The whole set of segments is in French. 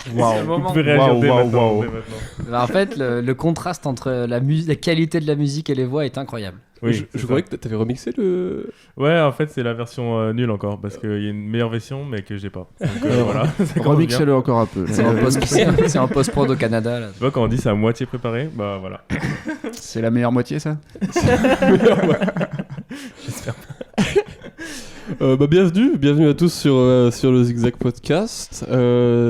Vous pouvez réagir dès maintenant. En fait, le contraste entre la qualité de la musique et les voix est incroyable. Oui, je croyais que t'avais remixé le... Ouais, en fait, c'est la version nulle encore, parce qu'il y a une meilleure version, mais que j'ai pas. Donc voilà. Remixez-le encore un peu. C'est en post-prod au Canada. Là. Tu vois, quand on dit c'est à moitié préparé, bah voilà. C'est la meilleure moitié, ça? J'espère pas. Bienvenue à tous sur le Zigzag Podcast.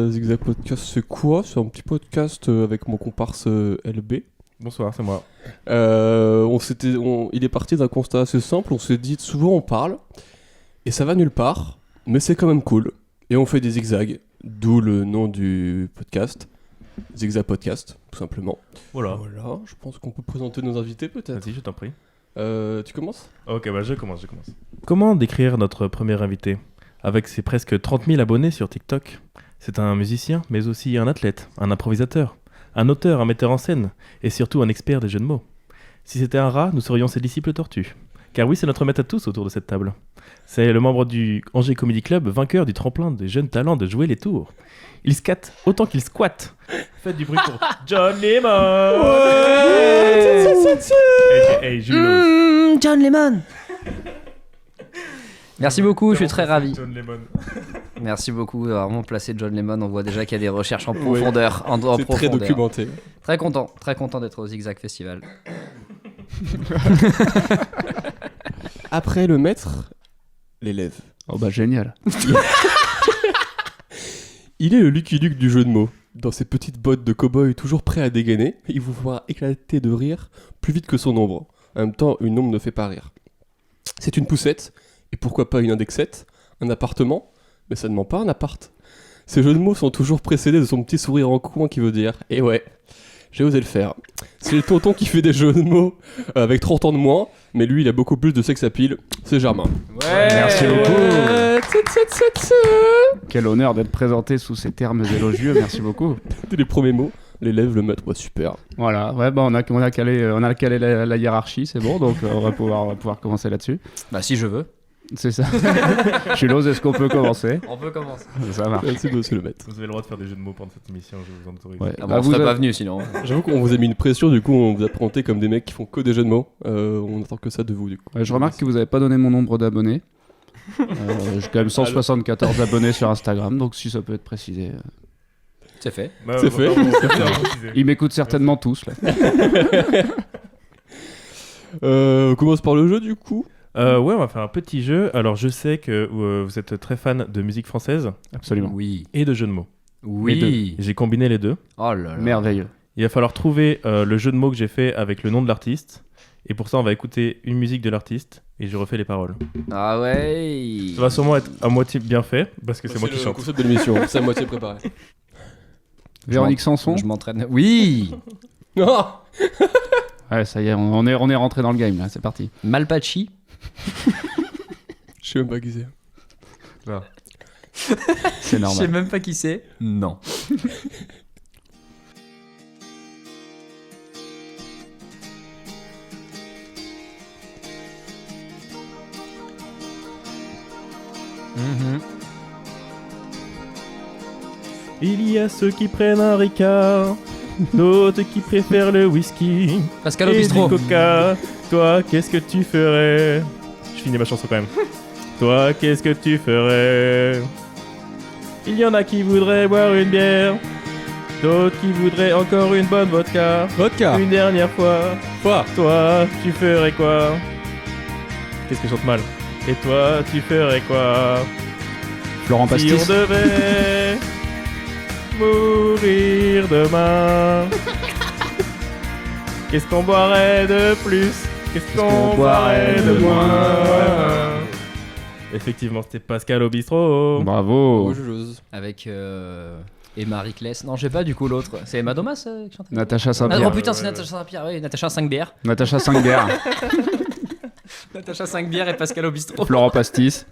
Zigzag Podcast, c'est quoi? C'est un petit podcast avec mon comparse LB. Bonsoir, c'est moi. Il est parti d'un constat assez simple. On s'est dit souvent on parle et ça va nulle part, mais c'est quand même cool. Et on fait des zigzags, d'où le nom du podcast, Zigzag Podcast, tout simplement. Voilà. Je pense qu'on peut présenter nos invités peut-être. Vas-y, je t'en prie. Tu commences? Ok, bah je commence. Comment décrire notre premier invité? Avec ses presque 30 000 abonnés sur TikTok, c'est un musicien, mais aussi un athlète, un improvisateur, un auteur, un metteur en scène, et surtout un expert des jeux de mots. Si c'était un rat, nous serions ses disciples tortues. Car oui, c'est notre maître à tous autour de cette table. C'est le membre du Angers Comedy Club, vainqueur du tremplin des jeunes talents de jouer les tours. Il scatte autant qu'il squatte. Faites du bruit pour John Lemon. Hey, Jules. John Lemon. Merci beaucoup, je suis très ravi. John Lemon. Merci beaucoup d'avoir vraiment placé John Lemon. On voit déjà qu'il y a des recherches en profondeur. En C'est très profondeur. documenté. Très content d'être au Zigzag Festival. Après le maître, l'élève. Oh bah génial. Il est le Lucky Luke du jeu de mots. Dans ses petites bottes de cow-boy toujours prêt à dégainer, il vous voit éclater de rire plus vite que son ombre. En même temps, une ombre ne fait pas rire. C'est une poussette, et pourquoi pas une indexette, un appartement, mais ça ne ment pas un appart. Ces jeux de mots sont toujours précédés de son petit sourire en coin qui veut dire « Eh ouais, j'ai osé le faire ». C'est le tonton qui fait des jeux de mots avec 30 ans de moins, mais lui il a beaucoup plus de sex appeal, c'est Germain. Ouais. Merci beaucoup. Quel honneur d'être présenté sous ces termes élogieux, merci beaucoup. C'était les premiers mots, l'élève, le maître, ouais, super. Voilà, ouais, bah on a calé la hiérarchie, c'est bon, donc on va pouvoir commencer là-dessus. Bah si je veux. C'est ça. Jules, est-ce qu'on peut commencer? On peut commencer. Ça marche. C'est le maître. Vous avez le droit de faire des jeux de mots pendant cette émission, je vous en autorise. Ouais. On serait pas venu sinon. J'avoue qu'on vous a mis une pression, du coup on vous a présenté comme des mecs qui font que des jeux de mots. On attend que ça de vous du coup. Ouais, je remarque que vous n'avez pas donné mon nombre d'abonnés. J'ai quand même 174 abonnés sur Instagram, donc si ça peut être précisé. C'est fait. Bah, C'est fait. Ils m'écoutent certainement tous là. On commence par le jeu du coup. Ouais, on va faire un petit jeu. Alors, je sais que vous êtes très fan de musique française Absolument. Oui. et de jeux de mots. Oui. J'ai combiné les deux. Oh là là. Merveilleux. Il va falloir trouver le jeu de mots que j'ai fait avec le nom de l'artiste. Et pour ça, on va écouter une musique de l'artiste et je refais les paroles. Ah ouais. Ça va sûrement être à moitié bien fait parce que c'est moi qui le chante. concept de l'émission, c'est à moitié préparé. Véronique Sanson. Je m'entraîne. Oui. Oh Ouais, ça y est, on est rentré dans le game là, c'est parti. Malpachi. Je sais même pas qui c'est. C'est Je normal. sais même pas qui c'est. Non. Il y a ceux qui prennent un Ricard, d'autres qui préfèrent le whisky Pascal et Obistro. du coca. Toi, qu'est-ce que tu ferais? Je finis ma chanson quand même. Toi, qu'est-ce que tu ferais? Il y en a qui voudraient boire une bière, d'autres qui voudraient encore une bonne vodka. Vodka. Une dernière fois. Quoi? Toi, tu ferais quoi? Qu'est-ce que je chante mal? Et toi, tu ferais quoi? Florent Si Pastis. on devait mourir demain, qu'est-ce qu'on boirait de plus? Qu'est-ce qu'on boirait de moins? Effectivement, c'était Pascal au bistrot. Bravo. Oh, j'ose. Avec Emma Rickless. Non, je sais pas du coup l'autre. C'est Emma Domas qui chante. Natacha Ah, Saint-Pierre. oh putain, c'est Natacha Saint-Pierre. Oui, Natacha 5 bières. Natacha Saint-Pierre. Natacha 5 bières et Pascal au bistrot. Florent Pastis.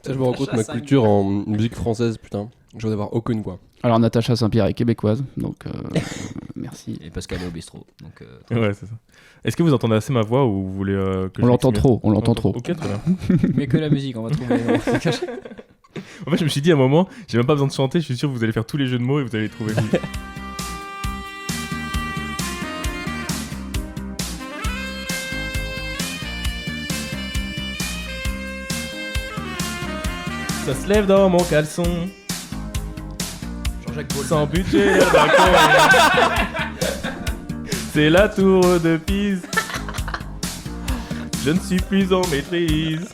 Ça, je me rends compte, ma culture en musique française, putain. Je vais avoir aucune quoi. Alors Natacha Saint-Pierre est québécoise, donc merci. Et Pascal au bistrot. Donc, Ouais, c'est ça. Est-ce que vous entendez assez ma voix ou vous voulez que On l'entend trop, on l'entend trop. Ok, très bien. mais que la musique, on va trouver. En fait, je me suis dit à un moment, j'ai même pas besoin de chanter, je suis sûr que vous allez faire tous les jeux de mots et vous allez les trouver. Ça se lève dans mon caleçon. Jean-Jacques Goldman. Sans budget, le balcon. C'est la tour de Pise. Je ne suis plus en maîtrise.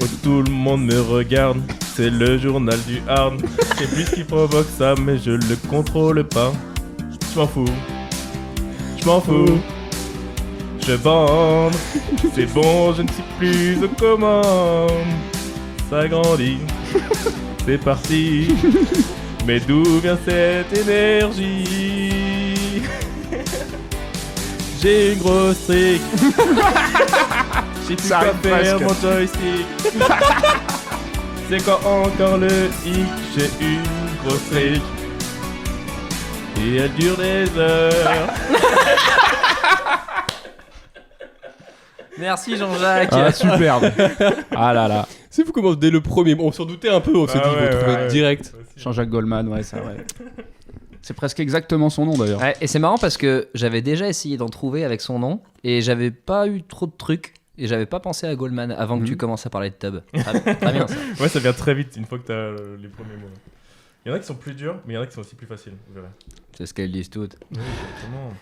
Oh, tout le monde me regarde. C'est le journal du Hard. Je sais plus ce qui provoque ça, mais je le contrôle pas. Je m'en fous. Je m'en fous. Je bande. C'est bon, je ne suis plus aux commandes. Ça grandit. C'est parti. Mais d'où vient cette énergie? J'ai une grosse trick. J'ai plus Ça qu'à arrive faire presque. mon joystick. C'est quoi encore le hic? J'ai une grosse trick. Et elle dure des heures. Merci Jean-Jacques. Ah, superbe. Ah là là. C'est fou comment dès le premier, on s'en doutait un peu, on s'est dit, ils vont trouver direct. Jean-Jacques Goldman, ouais, c'est vrai. C'est presque exactement son nom d'ailleurs. Ouais, et c'est marrant parce que j'avais déjà essayé d'en trouver avec son nom et j'avais pas eu trop de trucs et j'avais pas pensé à Goldman avant que tu commences à parler de Tub. Très bien ça. Ouais, ça vient très vite une fois que t'as les premiers mots. Il y en a qui sont plus durs, mais il y en a qui sont aussi plus faciles, vous verrez. C'est ce qu'elles disent toutes. Oui, exactement.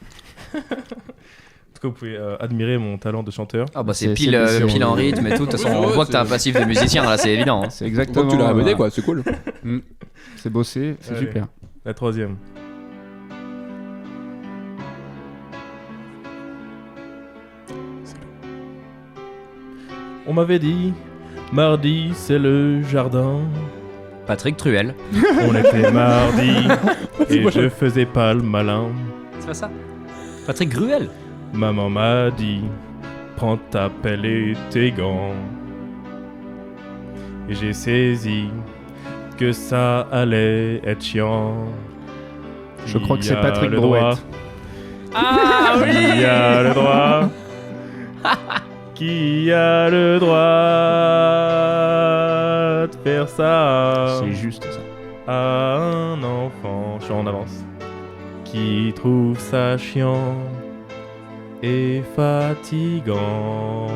En tout cas, vous pouvez admirer mon talent de chanteur. Ah bah c'est C'est pile en rythme et tout. De toute façon, Ouais, on voit c'est- que t'as un passif de musicien là, c'est évident. hein. C'est On voit exactement. que tu l'as ramené, quoi, c'est cool. C'est bossé, c'est Allez. super. La troisième. On m'avait dit, mardi c'est le jardin. Patrick Truel. On était mardi et Moi, je faisais pas le malin. C'est pas ça Patrick Gruel. Maman m'a dit, prends ta pelle et tes gants. Et j'ai saisi que ça allait être chiant. Je crois que Qui c'est a Patrick le droit? Brouette. Ah Qui a le droit? Qui a le droit de faire ça C'est juste ça. à un enfant? Je suis en avance. Qui trouve ça chiant et fatigant.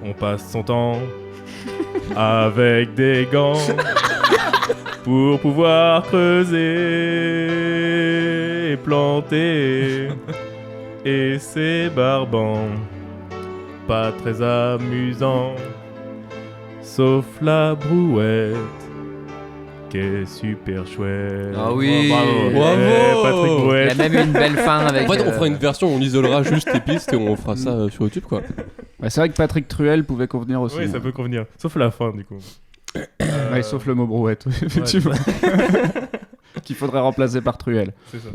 On passe son temps avec des gants pour pouvoir creuser et planter. Et c'est barbant, pas très amusant, sauf la brouette qui est super chouette. Ah oui. Bravo, Bravo. Patrick Il y a Brouette. même eu une belle fin avec. En fait, on fera une version, on isolera juste les pistes et on fera ça sur YouTube, quoi. Ouais, c'est vrai que Patrick Truel pouvait convenir aussi. Oui, ça peut convenir, sauf la fin du coup. Ouais, sauf le mot brouette, oui, effectivement. Qu'il faudrait remplacer par Truel. C'est ça.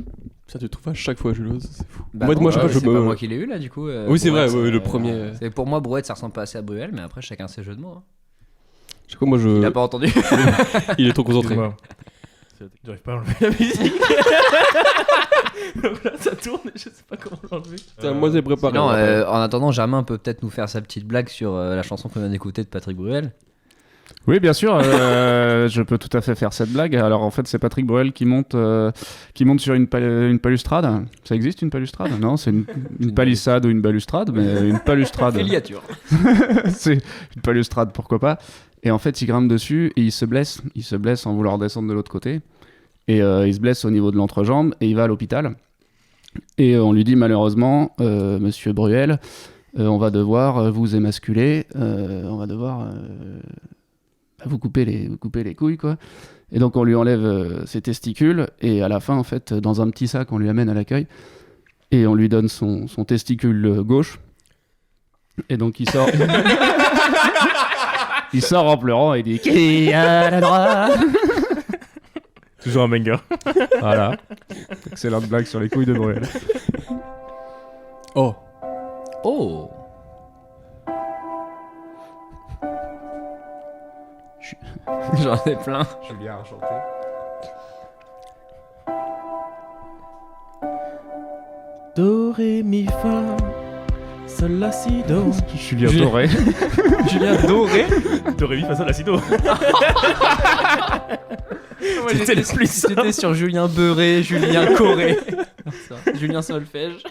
Ça, tu trouves à chaque fois, Jules, c'est fou. Bah moi, non, moi, je sais pas, je c'est pas me. moi qui l'ai eu là du coup. Oui, c'est vrai, Brouette, ouais, le premier. C'est pour moi Brouette ça ressemble pas assez à Bruel, mais après chacun ses jeux de mots. hein. Je sais quoi, moi, Il a pas entendu. Il est trop concentré. Excuse-moi. J'arrive pas à enlever la musique. Donc là, ça tourne et je sais pas comment l'enlever. Putain, moi, j'ai préparé. Non, en attendant, Germain peut peut-être nous faire sa petite blague sur la chanson qu'on vient d'écouter de Patrick Bruel. Oui, bien sûr, je peux tout à fait faire cette blague. Alors en fait, c'est Patrick Bruel qui monte sur une balustrade. Ça existe une balustrade? Non, c'est une palissade ou une balustrade, mais une balustrade. Filiature. C'est une balustrade, pourquoi pas. Et en fait, il grimpe dessus et il se blesse. Il se blesse en voulant descendre de l'autre côté. Et il se blesse au niveau de l'entrejambe et il va à l'hôpital. Et on lui dit malheureusement, monsieur Bruel, on va devoir vous émasculer, on va devoir vous couper les couilles, quoi. Et donc on lui enlève ses testicules et à la fin, en fait, dans un petit sac, on lui amène à l'accueil et on lui donne son testicule gauche. Et donc il sort... il sort en pleurant et il dit « Qui a le droit ?» Toujours un banger. Voilà. Excellente blague sur les couilles de Bruel. Oh, Oh. J'en ai plein. Julien a chanté. Do, ré, mi, fa. Sol, la, si, do. Julien Doré. Julien Doré. Doré, mi, fa, sol, la, si, do. C'était le plus simple. J'étais sur Julien Beurré, Julien Coré. Julien Solfège.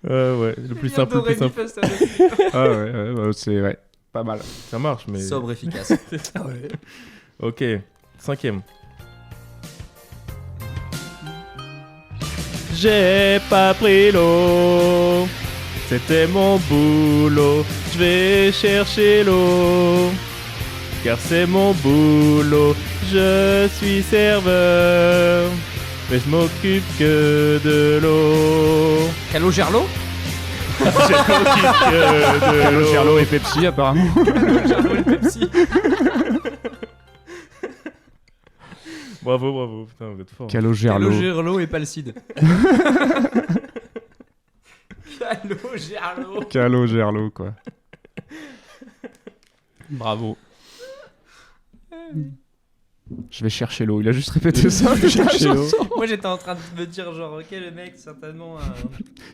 Ouais, le plus simple, le plus simple. Ah ouais, c'est ouais, pas mal. Ça marche, mais... Sobre, efficace. C'est ça, ouais. Ok, 5e. J'ai pas pris l'eau, c'était mon boulot. Je vais chercher l'eau, car c'est mon boulot. Je suis serveur, mais je m'occupe que de l'eau. Calo Gerlo. Je m'occupe que de l'eau. Gerlo et Pepsi apparemment. Gerlo et Pepsi. Bravo, putain, vous êtes fort. Calo Gerlo. Calo Gerlo et Palcide. Calo Gerlo. Calo Gerlo, quoi. Bravo. Je vais chercher l'eau. Il a juste répété ça. Je vais chercher l'eau. Moi j'étais en train de me dire genre ok le mec certainement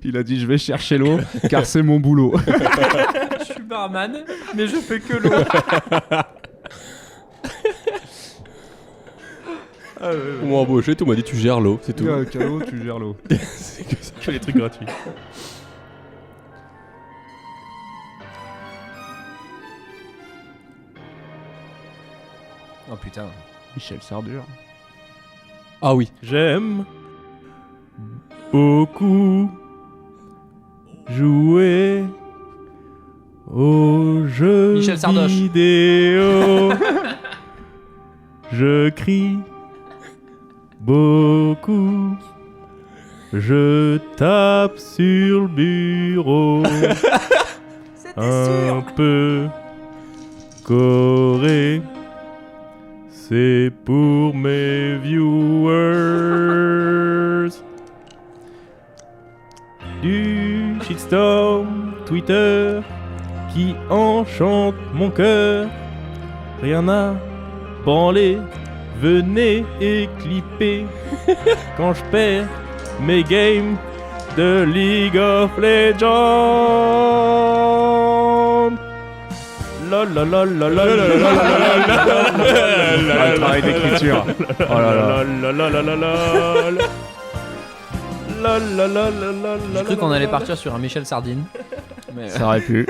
Il a dit je vais chercher l'eau car c'est mon boulot. je suis barman mais je fais que l'eau. On m'a embauché, tout m'a dit tu gères l'eau, c'est tout. Calo, tu gères l'eau. C'est que ça. Que les trucs gratuits. Oh putain. Michel Sardure. Ah oui. J'aime beaucoup jouer aux jeux Michel Sardoche. vidéo. Je crie beaucoup. Je tape sur le bureau. Un peu coré. C'est pour mes viewers. Du shitstorm Twitter qui enchante mon cœur. Rien à branler, venez et clipper quand je perds mes games de League of Legends. La la la la la la la la Le travail d'écriture. Oh là là. J'ai cru qu'on allait partir sur un Michel Sardine. Mais Ça aurait pu.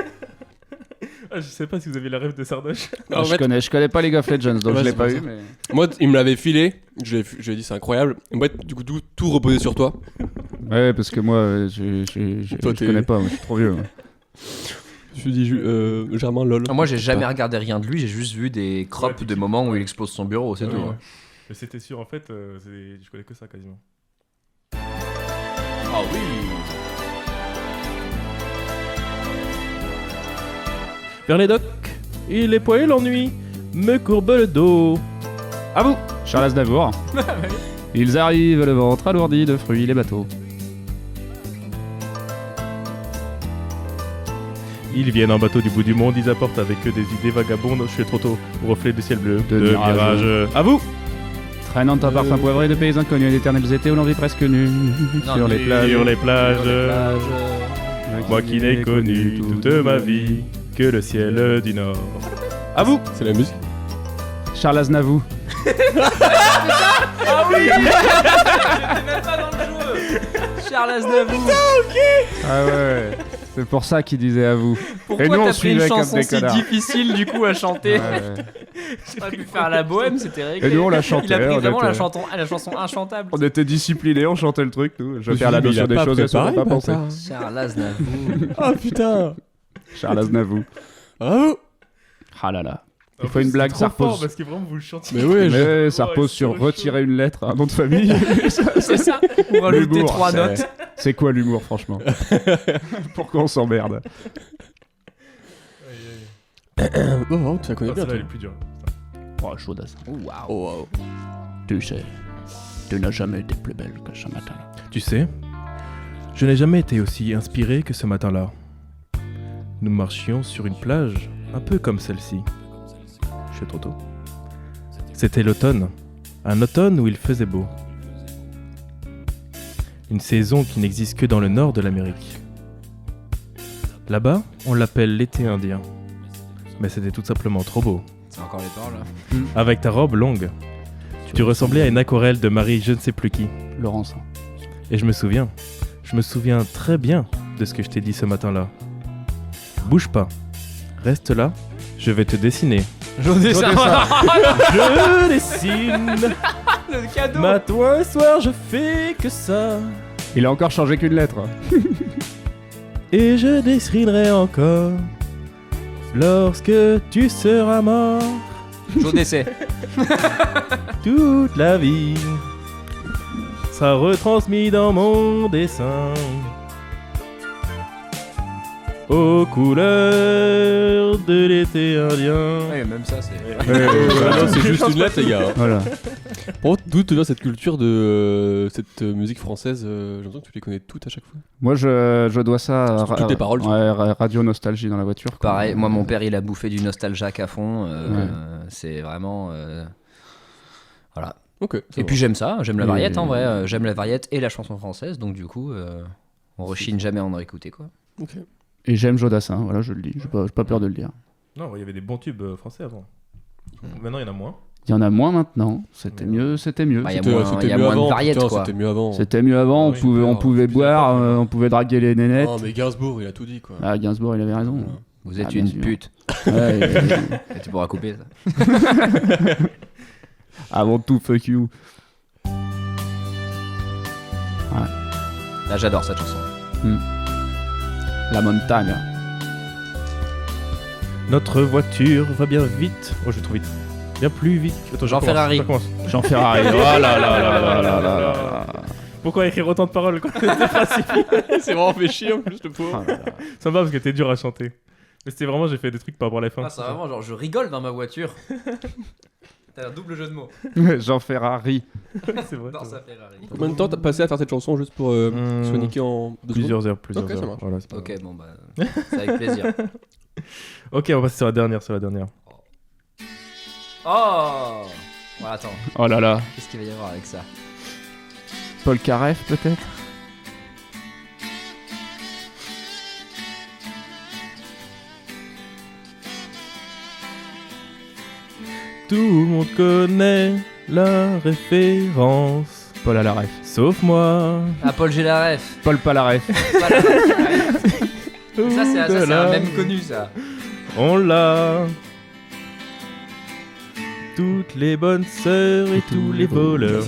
Je sais pas si vous avez la rêve de Sardoche. En fait, Je connais pas League of Legends donc Ouais, je l'ai c'est pas pour eu. ça. Mais... moi, il me l'avait filé. Je lui ai dit c'est incroyable. Et moi, du coup, tout reposait sur toi. Ouais, parce que moi, je Toi, t'es- connais pas, moi, je suis trop vieux. moi. Je me suis dit Germain lol. moi j'ai jamais regardé rien de lui, j'ai juste vu des crops Ouais, de moments où il explose son bureau, c'est Ouais, tout. ouais. Mais c'était sûr, en fait, je connais que ça quasiment. Ah oui. Vers les docks, et les poils l'ennui me courbe le dos. À vous, Charles Aznavour. Ils arrivent, le ventre alourdi de fruits, les bateaux. Ils viennent en bateau du bout du monde, ils apportent avec eux des idées vagabondes. Je suis trop tôt, au reflet du ciel bleu. De mirage. À vous. Traînant un parfum poivré de pays inconnus et d'éternels étés où l'on vit presque nu. Sur les plages. Sur les plages. Moi qui n'ai connu toute ma vie que le ciel du Nord. À vous. C'est la musique. Charles Aznavour. Ah oui. J'étais même pas dans le jeu. Charles Aznavour. Ah ouais. C'est pour ça qu'il disait à vous. Pourquoi Et nous, on t'as pris une suivait comme chanson des si connards. difficile du coup à chanter? Ouais. T'aurais pu faire la bohème, c'était réglé. Et nous, on la chantait. Il a pris on vraiment était- la chanson inchantable. On était disciplinés, on chantait le truc, nous. Je vais me faire suis la dit, mais il notion a des pas choses et ça, on préparé, va pas pas penser. ça. Charles Aznavour. Ah putain. Charles Aznavour. Ah Ah là là. En Il faut plus, une blague, c'est ça trop fort repose. parce que vraiment vous le chantiez. mais ouais, Mais ça Ouais, repose c'est sur chaud. retirer une lettre à un nom de famille. C'est ça. Pour rajouter L'humour, 3 c'est- notes. C'est quoi l'humour, franchement? Pourquoi on s'emmerde? Oh, tu la connais Ah, bien. celle-là, Toi. elle est plus dure. Oh, chaudasse. Waouh. Oh, wow. Tu sais, tu n'as jamais été plus belle que ce matin. Tu sais, je n'ai jamais été aussi inspiré que ce matin-là. Nous marchions sur une plage, un peu comme celle-ci. Je suis trop tôt. C'était l'automne. Un automne où il faisait beau. Une saison qui n'existe que dans le nord de l'Amérique. Là-bas, on l'appelle l'été indien. Mais c'était tout simplement trop beau. C'est encore les paroles là. Avec ta robe longue, tu ressemblais à une aquarelle de Marie je ne sais plus qui. Laurence. Et je me souviens très bien de ce que je t'ai dit ce matin-là. Bouge pas, reste là, je vais te dessiner. Je dessine. Je dessine, Le cadeau. matin et soir je fais que ça. Il a encore changé qu'une lettre. Et je dessinerai encore lorsque tu seras mort. Jour d'essai. Toute la vie sera retransmis dans mon dessin aux couleurs de l'été indien. Ouais, même ça, c'est. Non, c'est juste une lettre, les gars. Voilà. Par contre, d'où te vient cette culture de cette musique française J'ai l'impression que tu les connais toutes à chaque fois. Moi, je dois ça à Toutes les paroles. Radio Nostalgie dans la voiture. quoi. Pareil, moi, mon père, il a bouffé du Nostaljack à fond. C'est vraiment. Voilà. Ok. Et puis j'aime ça, j'aime la variette en vrai. Et- J'aime la variette et la chanson française, donc du coup, on rechigne jamais à en réécouter quoi. Ok. Et j'aime Jodassin, voilà, je le dis. J'ai pas peur de le dire. Non, il y avait des bons tubes français avant. Maintenant, il y en a moins. Il y en a moins maintenant. C'était mieux. Bah, il y a moins de variette putain, quoi. C'était mieux avant. C'était mieux avant. Oui, On pouvait plus boire, d'accord. on pouvait draguer les nénettes. Non, mais Gainsbourg, il a tout dit quoi. Ah, Gainsbourg, il avait raison. Vous êtes Ah, bien une sûr. pute. Ouais, Et tu pourras couper ça. avant tout, fuck you. Là j'adore cette chanson. La montagne. Notre voiture va bien vite. Oh, je vais trop vite. Bien plus vite. Attends, Jean je recommence, Ferrari. je recommence. Jean Ferrari. Oh là là là là là là là. Pourquoi écrire autant de paroles quoi? C'est vraiment fait chier en plus, le pauvre. Ah là là. Ça me va parce que t'es dur à chanter. Mais c'était vraiment, j'ai fait des trucs par rapport à la fin. Ah, c'est vraiment genre je rigole dans ma voiture. T'as un double jeu de mots. Jean Ferrari. C'est vrai. Dans c'est sa vrai. Ferrari. Combien de temps t'as passé à faire cette chanson juste pour se niquer en 2 secondes Plusieurs heures. Ok, ça marche. Voilà, c'est pas Ok, grave. bon bah, c'est avec plaisir. Ok, on va passer sur la dernière. Oh ouais, attends, Oh là là. qu'est-ce qu'il va y avoir avec ça? Paul Caref, peut-être. Tout le monde connaît la référence, Paul à la ref. sauf moi. Ah, Paul Gélaref. Paul Palaref. Voilà. Ça, c'est un même connu ça. On l'a. Toutes les bonnes sœurs et tous les voleurs.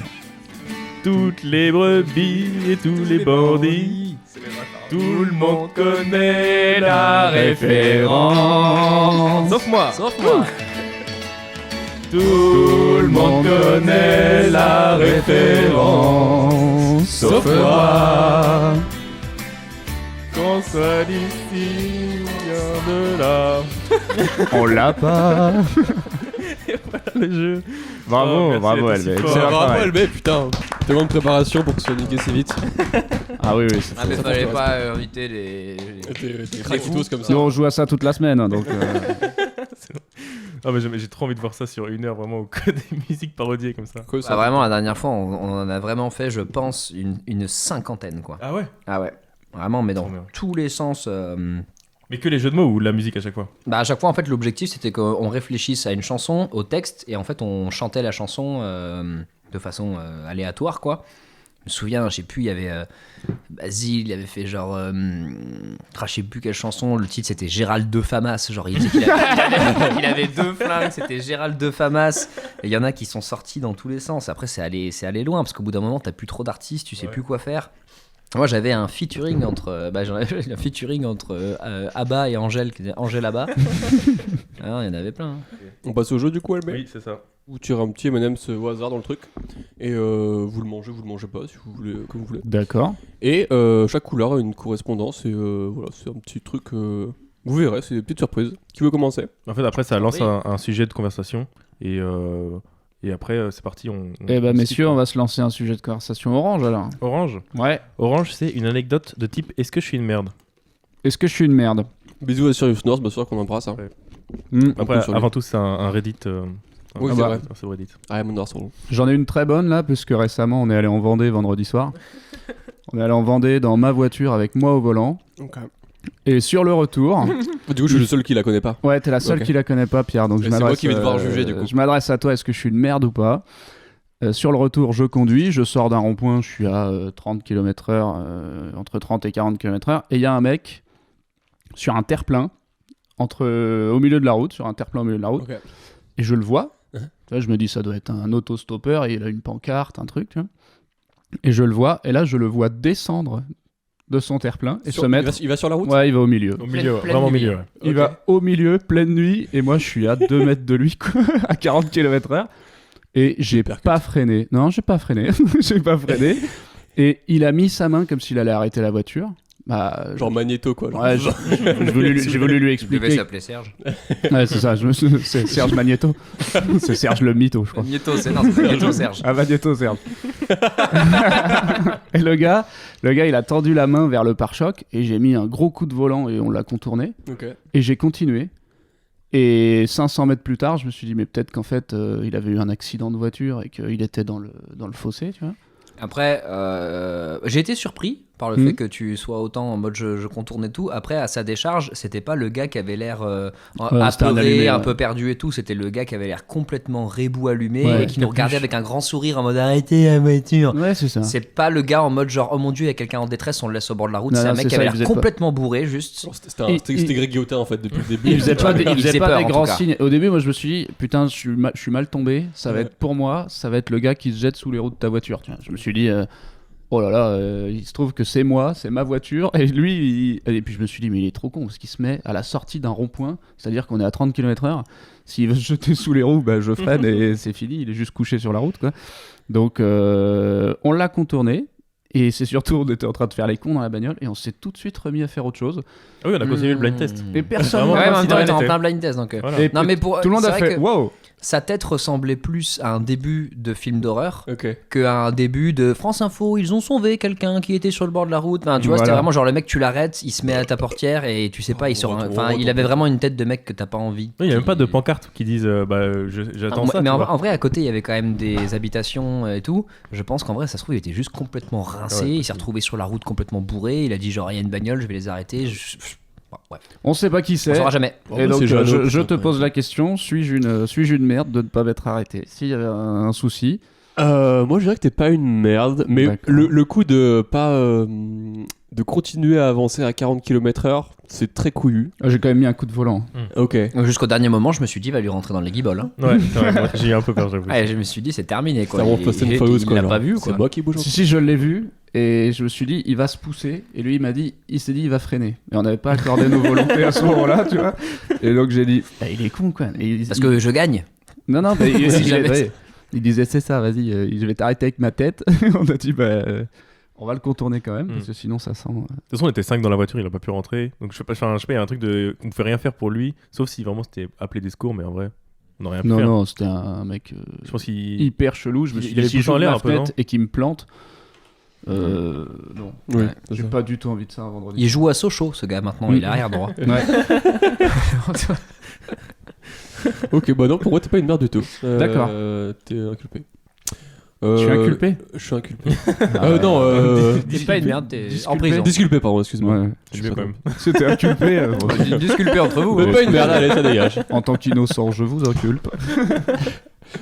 Toutes les brebis et tous les bandits. Tout le monde connaît la référence. Sauf moi. Sauf moi. Tout le monde connaît la référence. Sauf moi. Qu'on soit d'ici, bien de là. On l'a pas. Le jeu. Bravo, Oh, merci bravo, d'être aussi Elbé. fort. Excellent Bravo, travail. LB, putain. Tellement de préparation pour que ce soit niqué si vite. Ah oui, oui. c'est Ah, mais Ça, fallait ça, pas inviter les. T'es tous comme ça. Nous, on joue à ça toute la semaine, hein, donc. Ah, mais j'ai trop envie de voir ça sur 1 heure, vraiment, ou que des musiques parodiées comme ça. Quoi, Ah, vraiment, la dernière fois, on en a vraiment fait, je pense, une cinquantaine quoi. Ah ouais? Ah ouais. Vraiment, mais dans Trop bien. tous les sens. Mais que les jeux de mots ou la musique à chaque fois? Bah à chaque fois en fait l'objectif c'était qu'on réfléchisse à une chanson, au texte et en fait on chantait la chanson de façon aléatoire quoi. Je me souviens, je sais plus, il y avait Basile, il avait fait genre je sais plus quelle chanson, le titre c'était Gérald de Famas, genre il disait il avait 2 flingues, c'était Gérald de Famas. Et il y en a qui sont sortis dans tous les sens. Après c'est allé loin parce qu'au bout d'un moment t'as plus trop d'artistes, tu sais plus quoi faire. Moi j'avais un featuring entre Abba et Angèle, qui était Angèle Abba. Alors, il y en avait plein. Hein. On passe au jeu du coup, LB. Oui, c'est ça. Vous tirez un petit M&M's au hasard dans le truc. Et vous le mangez pas, si vous voulez, comme vous voulez. D'accord. Et chaque couleur a une correspondance. Et voilà, c'est un petit truc. Vous verrez, c'est des petites surprises. Qui veut commencer? En fait, après, ça lance Oui. un sujet de conversation. Et après, c'est parti. Eh ben, on messieurs, cite, on va se lancer un sujet de conversation orange alors. Orange. Ouais. Orange, c'est une anecdote de type est-ce que je suis une merde? Est-ce que je suis une merde? Bisous à Sirius North, bien sûr qu'on embrasse. Hein. Ouais. peu Après, sur lui. avant tout, c'est un Reddit. Oui, Ah c'est bah. vrai. C'est Reddit. Ah, mon sur J'en ai une très bonne là, puisque récemment on est allé en Vendée vendredi soir. On est allé en Vendée dans ma voiture avec moi au volant. Ok. Et sur le retour, Du coup, je suis le seul qui la connaît pas. ouais, t'es la seule Ok. qui la connaît pas, Pierre. Donc Et je c'est moi m'adresse. qui vais devoir juger, du coup. Je m'adresse à toi. Est-ce que je suis une merde ou pas? Sur le retour, je conduis, je sors d'un rond-point, je suis à 30 km/h, entre 30 et 40 km/h, et il y a un mec sur un terre-plein, au milieu de la route, sur un terre-plein au milieu de la route, Ok. et je le vois. Uh-huh. Tu vois, je me dis, ça doit être un autostoppeur, et il a une pancarte, un truc, tu vois. Et je le vois, et là, je le vois descendre de son terre-plein et se mettre. Il va sur la route. Ouais, il va au milieu. Au milieu, pleine vraiment au nuit. milieu. Ouais. Il Ok. va au milieu, pleine nuit, et moi je suis à 2 mètres de lui, quoi, à 40 km/h. Et j'ai percute. pas freiné. Non, j'ai pas freiné. J'ai pas freiné. Et il a mis sa main comme s'il allait arrêter la voiture. Bah, Genre Magneto, quoi. ouais, j'ai voulu lui Il devait expliquer. s'appeler Serge. Ouais, c'est ça, c'est Serge Magneto. C'est Serge le mytho, je crois. Magneto, c'est Magneto Serge. Ah, Magneto, Serge. Et le gars, il a tendu la main vers le pare-choc et j'ai mis un gros coup de volant et on l'a contourné. Ok. Et j'ai continué. Et 500 mètres plus tard, je me suis dit, mais peut-être qu'en fait, il avait eu un accident de voiture et qu'il était dans le fossé, tu vois. Après, j'ai été surpris par le fait que tu sois autant en mode je contourne et tout. Après, à sa décharge, c'était pas le gars qui avait l'air c'était un allumé, un ouais. peu perdu et tout. C'était le gars qui avait l'air complètement rebou allumé Ouais, et qui nous regardait capuche. avec un grand sourire en mode arrêtez la voiture. Ouais, c'est ça. C'est pas le gars en mode genre oh mon dieu, il y a quelqu'un en détresse, on le laisse au bord de la route. Non, c'est un non, mec c'est qui ça, avait il l'air faisait pas. complètement bourré, juste. Genre, Et- C'était Greg Guillotin, en fait, depuis le début. Il faisait pas, Il faisait des peur, en grands tout cas. signes. Au début, moi, je me suis dit, putain, je suis mal tombé. Ça va Ouais. être pour moi, ça va être le gars qui se jette sous les roues de ta voiture. Tu vois. Je me suis dit, oh là là, il se trouve que c'est moi, c'est ma voiture. Et lui, et puis je me suis dit, mais il est trop con parce qu'il se met à la sortie d'un rond-point, c'est-à-dire qu'on est à 30 km/h. S'il veut se jeter sous les roues, bah, je freine et c'est fini. Il est juste couché sur la route, quoi. Donc, on l'a contourné. Et c'est surtout, on était en train de faire les cons dans la bagnole et on s'est tout de suite remis à faire autre chose. Ah oui, on a continué le blind test. Et personne Vraiment, Ouais, mais en même temps, il il était en était. plein blind test donc. Voilà. Et Non, mais pour tout le monde c'est a vrai fait que wow. sa tête ressemblait plus à un début de film d'horreur Ok. qu'à un début de France Info. Ils ont sauvé quelqu'un qui était sur le bord de la route. Enfin, tu vois, Voilà. c'était vraiment genre le mec, tu l'arrêtes, il se met à ta portière et tu sais pas, il sort. On Enfin, retourne. il avait vraiment une tête de mec que t'as pas envie. Il n'y a même pas de pancarte qui disent j'attends ça. Mais tu en, vois. en vrai, à côté, il y avait quand même des habitations et tout. Je pense qu'en vrai, ça se trouve, il était juste complètement rincé. Ouais, Il s'est retrouvé sur la route complètement bourré. Il a dit genre, il y a une bagnole, je vais les arrêter. Bon, bref, On sait pas qui on c'est. saura jamais. Et donc, c'est Jeannot, je te peut-être, pose ouais. la question, suis-je une merde de ne pas m'être arrêté? S'il y avait un souci, Moi, je dirais que t'es pas une merde, mais D'accord. le coup de pas de continuer à avancer à 40 km/h, c'est très couillu. j'ai quand même mis un coup de volant. Ok. Donc, jusqu'au dernier moment, je me suis dit, il va lui rentrer dans les guibolles. Hein. Ouais, moi, j'ai eu un peu peur, j'avoue. Ouais, je me suis dit, c'est terminé quoi. Ça rend Il- Fast and il- Furious, il quoi. l'a genre. pas vu C'est quoi. moi qui bouge. Si, je l'ai vu et je me suis dit, il va se pousser. Et lui, il s'est dit, il va freiner. Et on n'avait pas accordé nos volontés à ce moment-là, tu vois. Et donc j'ai dit, bah, il est con quoi. Et Parce que je gagne. non, mais Si jamais il disait, c'est ça, vas-y, je vais t'arrêter avec ma tête. On a dit, bah, on va le contourner quand même, parce que sinon ça sent. De toute façon, on était 5 dans la voiture, il a pas pu rentrer. Donc je sais pas, il y a un truc de. On pouvait rien faire pour lui, sauf si vraiment c'était appeler des secours, mais en vrai, on n'aurait rien pu Non, faire. non, c'était un mec Je pense qu'il. hyper chelou. Je me il suis avait dit, si poussé en j'ouvre l'air la un peu, non fenêtre et qu'il me plante, non. Oui, Ouais. c'est J'ai ça. pas du tout envie de ça un vendredi. Il joue à Sochaux, ce gars maintenant. Oui. Il est arrière droit. Ouais. Ok, bah non, pour moi, t'es pas une merde du tout. D'accord. T'es inculpé. Je suis inculpé. Je suis inculpé. Ah, Non, T'es pas une merde, t'es en Disculpé. prison. disculpé, pardon, excuse-moi. Ouais. Je vais quand même. C'était inculpé. Disculpé entre vous. Mais pas une merde, allez, ça dégage. En tant qu'innocent, je vous inculpe.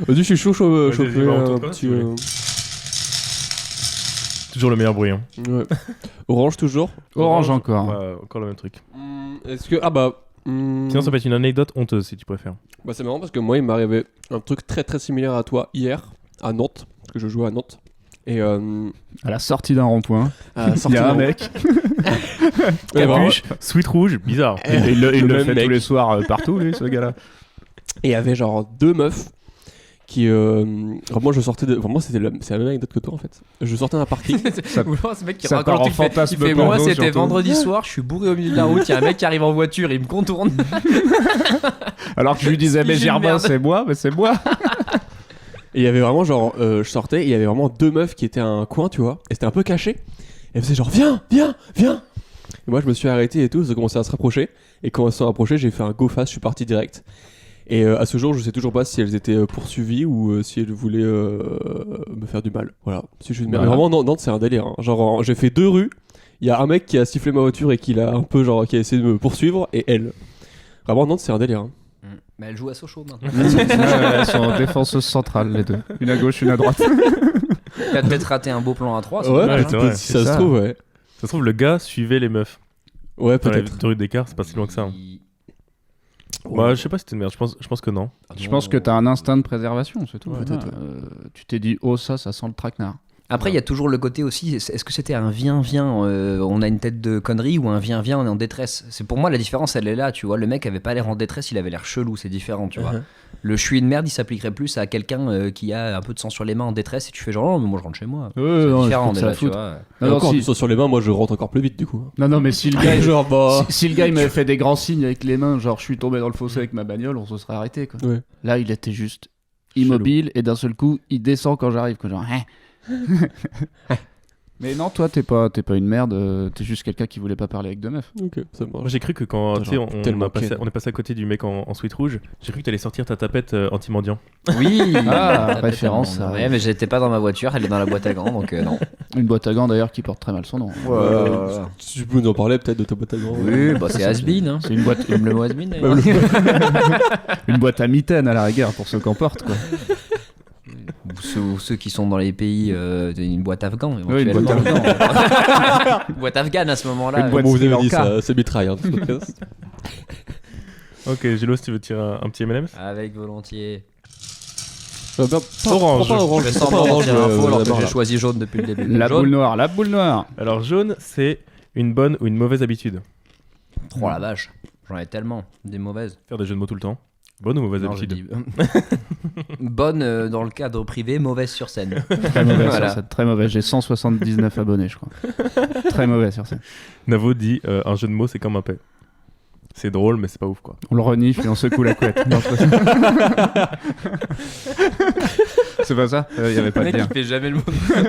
Vas-y, je suis chaud, Vas-y, chauffer vas-y, bah, on un tourne pas, petit. si vous Toujours le meilleur bruit. Hein. Ouais. Orange toujours. Orange encore. Ouais, encore le même truc. Est-ce que. Ah bah. Sinon, ça peut être une anecdote honteuse si tu préfères. Bah, c'est marrant parce que moi, il m'est arrivé un truc très très similaire à toi hier, à Nantes, parce que je jouais à Nantes. Et. À la sortie d'un rond-point, à il y a un mec. Ouais, vraiment. Capuche, sweat rouge, bizarre. Et il le même fait mec. tous les soirs partout, lui, ce gars-là. Et il y avait genre deux meufs qui. Vraiment, je sortais de. Vraiment, c'est la même anecdote que toi en fait. Je sortais d'un parking. Ou alors, ce mec qui ça raconte part en il fait, fantasme il fait, porno, moi c'était surtout. vendredi soir, je suis bourré au milieu de la route, il y a un mec qui arrive en voiture, il me contourne. Alors que je lui disais, mais J'ai une Germain, merde. c'est moi, mais c'est moi. Et il y avait vraiment genre. Je sortais, et il y avait vraiment deux meufs qui étaient à un coin, tu vois. Et c'était un peu caché. Et elles faisaient genre, viens, viens, viens. Et moi, je me suis arrêté et tout, ça commençait à se rapprocher. Et quand elles se sont rapprochées, j'ai fait un go fast, je suis parti direct. Et à ce jour, je sais toujours pas si elles étaient poursuivies ou si elles voulaient me faire du mal. Voilà. Si je suis une merde. Voilà. Mais vraiment, Nantes, c'est un délire. Hein. Genre, j'ai fait 2 rues. Il y a un mec qui a sifflé ma voiture et qui a un peu genre qui a essayé de me poursuivre et elle. Vraiment Nantes c'est un délire. Hein. Mais elle joue à Sochaux maintenant. Elles sont en défenseuse centrale les deux. Une à gauche, une à droite. Il a peut-être raté un beau plan à 3. Ouais, c'est vrai. Si ça se ça. trouve ouais. Ça se trouve, le gars suivait les meufs. Ouais Dans la peut-être. rue d'écart, c'est pas si loin que ça. Hein. Bah, je sais pas si c'était une merde, je pense que non. Je pense que t'as un instinct de préservation, c'est tout. Ouais, Voilà. peut-être, Tu t'es dit, oh ça sent le traquenard. Après, il y a toujours le côté aussi, est-ce que c'était un viens, on a une tête de connerie ou un viens, on est en détresse. C'est pour moi la différence, elle est là, tu vois. Le mec avait pas l'air en détresse, il avait l'air chelou, c'est différent, tu vois. Le je suis une merde, il s'appliquerait plus à quelqu'un qui a un peu de sang sur les mains en détresse et tu fais genre, non, mais moi je rentre chez moi. C'est différent déjà, tu vois. Et Non, encore si- du sang sur les mains, moi je rentre encore plus vite du coup. non, mais si le gars, Genre bah. si le gars il m'avait fait des grands signes avec les mains, genre je suis tombé dans le fossé avec ma bagnole, on se serait arrêté quoi. Ouais. Là, il était juste immobile et d'un seul coup, il descend quand j'arrive quoi, genre. Hein. Mais non, toi t'es pas une merde, t'es juste quelqu'un qui voulait pas parler avec deux meufs. Ok, ça marche. Moi j'ai cru que quand Putain, tu sais, j'aurais tellement ken. on est passé à côté du mec en sweat rouge, j'ai cru que t'allais sortir ta tapette anti-mendiant. Oui, référence, ça Ouais, arrive. mais j'étais pas dans ma voiture, elle est dans la boîte à gants, donc non. Une boîte à gants d'ailleurs qui porte très mal son nom. Tu peux nous en parler peut-être de ta boîte à gants. Oui, bah c'est has-been, hein. C'est une boîte, Le mot has-been, d'ailleurs. une boîte à mitaine à la rigueur pour ceux qui en portent quoi. Ou ceux qui sont dans les pays, une boîte afghan. Oui, une boîte éventuellement. Une boîte afghane à ce moment-là. Une boîte Comme vous Sri avez dit, Lanka. ça, c'est mitraille hein, ce podcast. Ok, Gélo, si tu veux tirer un petit M&M's. Avec volontiers. Orange. Je orange. fais Pas semblant orange, de dire info alors que d'abord, j'ai là. choisi jaune depuis le début. La Jaune. boule noire. Alors jaune, c'est une bonne ou une mauvaise habitude. Oh la vache. J'en ai tellement. Des mauvaises. Faire des jeux de mots tout le temps. Bonne ou mauvaise Non, j'ai habitude. dit- Bonne dans le cadre privé, mauvaise sur scène. Très mauvais Voilà. sur scène, très mauvais. J'ai 179 abonnés, je crois. Très mauvais sur scène. Navo dit un jeu de mots c'est comme un paix. C'est drôle mais c'est pas ouf quoi. On le renifle et on secoue la couette. Non, c'est pas ça. C'est pas ça. Il y avait pas de lien. fait jamais le mot.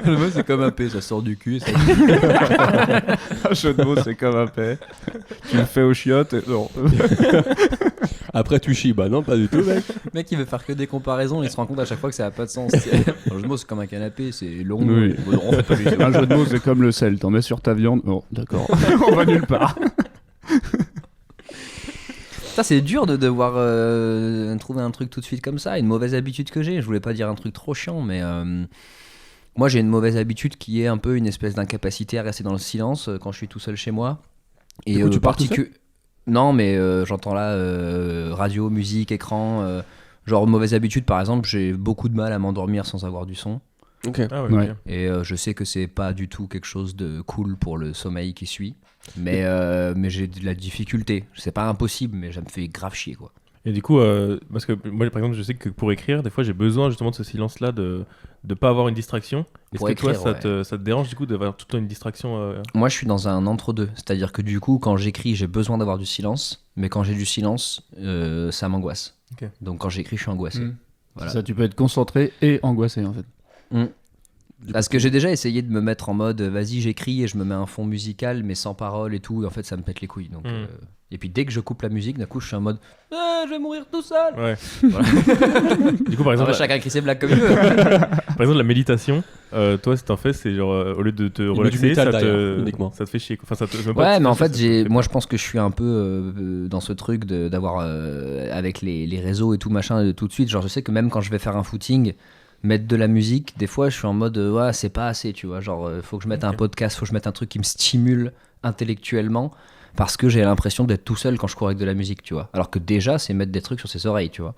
Le mot c'est comme un P, ça sort du cul. Ça... Un jeu de mots, c'est comme un paix. Tu le fais aux chiottes. Non. Après tu chies, bah non pas du tout mec. Le mec il veut faire que des comparaisons, il se rend compte à chaque fois que ça n'a pas de sens. Un jeu de mots c'est comme un canapé, c'est long. Oui. En fait, pas du tout. Un jeu de mots, c'est comme le sel. T'en mets sur ta viande. Bon, d'accord. On va nulle part. Ça c'est dur de devoir trouver un truc tout de suite comme ça. Une mauvaise habitude que j'ai. Je voulais pas dire un truc trop chiant, mais moi j'ai une mauvaise habitude qui est un peu une espèce d'incapacité à rester dans le silence quand je suis tout seul chez moi. Et Du coup, tu pars tout seul non, mais j'entends là radio, musique, écran. Genre mauvaise habitude par exemple, j'ai beaucoup de mal à m'endormir sans avoir du son. Ok. Ah Ouais. ok. Et je sais que c'est pas du tout quelque chose de cool pour le sommeil qui suit. Mais j'ai de la difficulté. C'est pas impossible, mais ça me fait grave chier quoi. Et du coup, parce que moi par exemple je sais que pour écrire, des fois j'ai besoin justement de ce silence là de pas avoir une distraction. Est-ce Pour que toi écrire, ça te dérange du coup d'avoir tout le temps une distraction Moi, je suis dans un entre-deux. C'est-à-dire que du coup, quand j'écris, j'ai besoin d'avoir du silence. Mais quand j'ai du silence, ça m'angoisse. Ok. Donc quand j'écris, je suis angoissé. Mm. Voilà. Ça, tu peux être concentré et angoissé en fait. Parce que j'ai déjà essayé de me mettre en mode vas-y, j'écris et je me mets un fond musical, mais sans parole et tout. Et en fait, ça me pète les couilles. Donc, et puis dès que je coupe la musique, d'un coup, je suis en mode je vais mourir tout seul. Ouais. Voilà. Du coup par exemple, Après, chacun crie ses blagues comme il veut. par exemple la méditation, toi si t'en fais c'est genre au lieu de te met du relaxer, métal ça derrière, uniquement. te fait chier quoi. Enfin ça te même pas Ouais, te mais en fait fait, chier, moi je pense que je suis un peu dans ce truc d'avoir avec les réseaux et tout machin tout de suite. Genre, je sais que même quand je vais faire un footing, mettre de la musique, des fois je suis en mode ouais, c'est pas assez, tu vois. Genre, faut que je mette un podcast, faut que je mette un truc qui me stimule intellectuellement parce que j'ai l'impression d'être tout seul quand je cours avec de la musique, tu vois. Alors que déjà, c'est mettre des trucs sur ses oreilles, tu vois.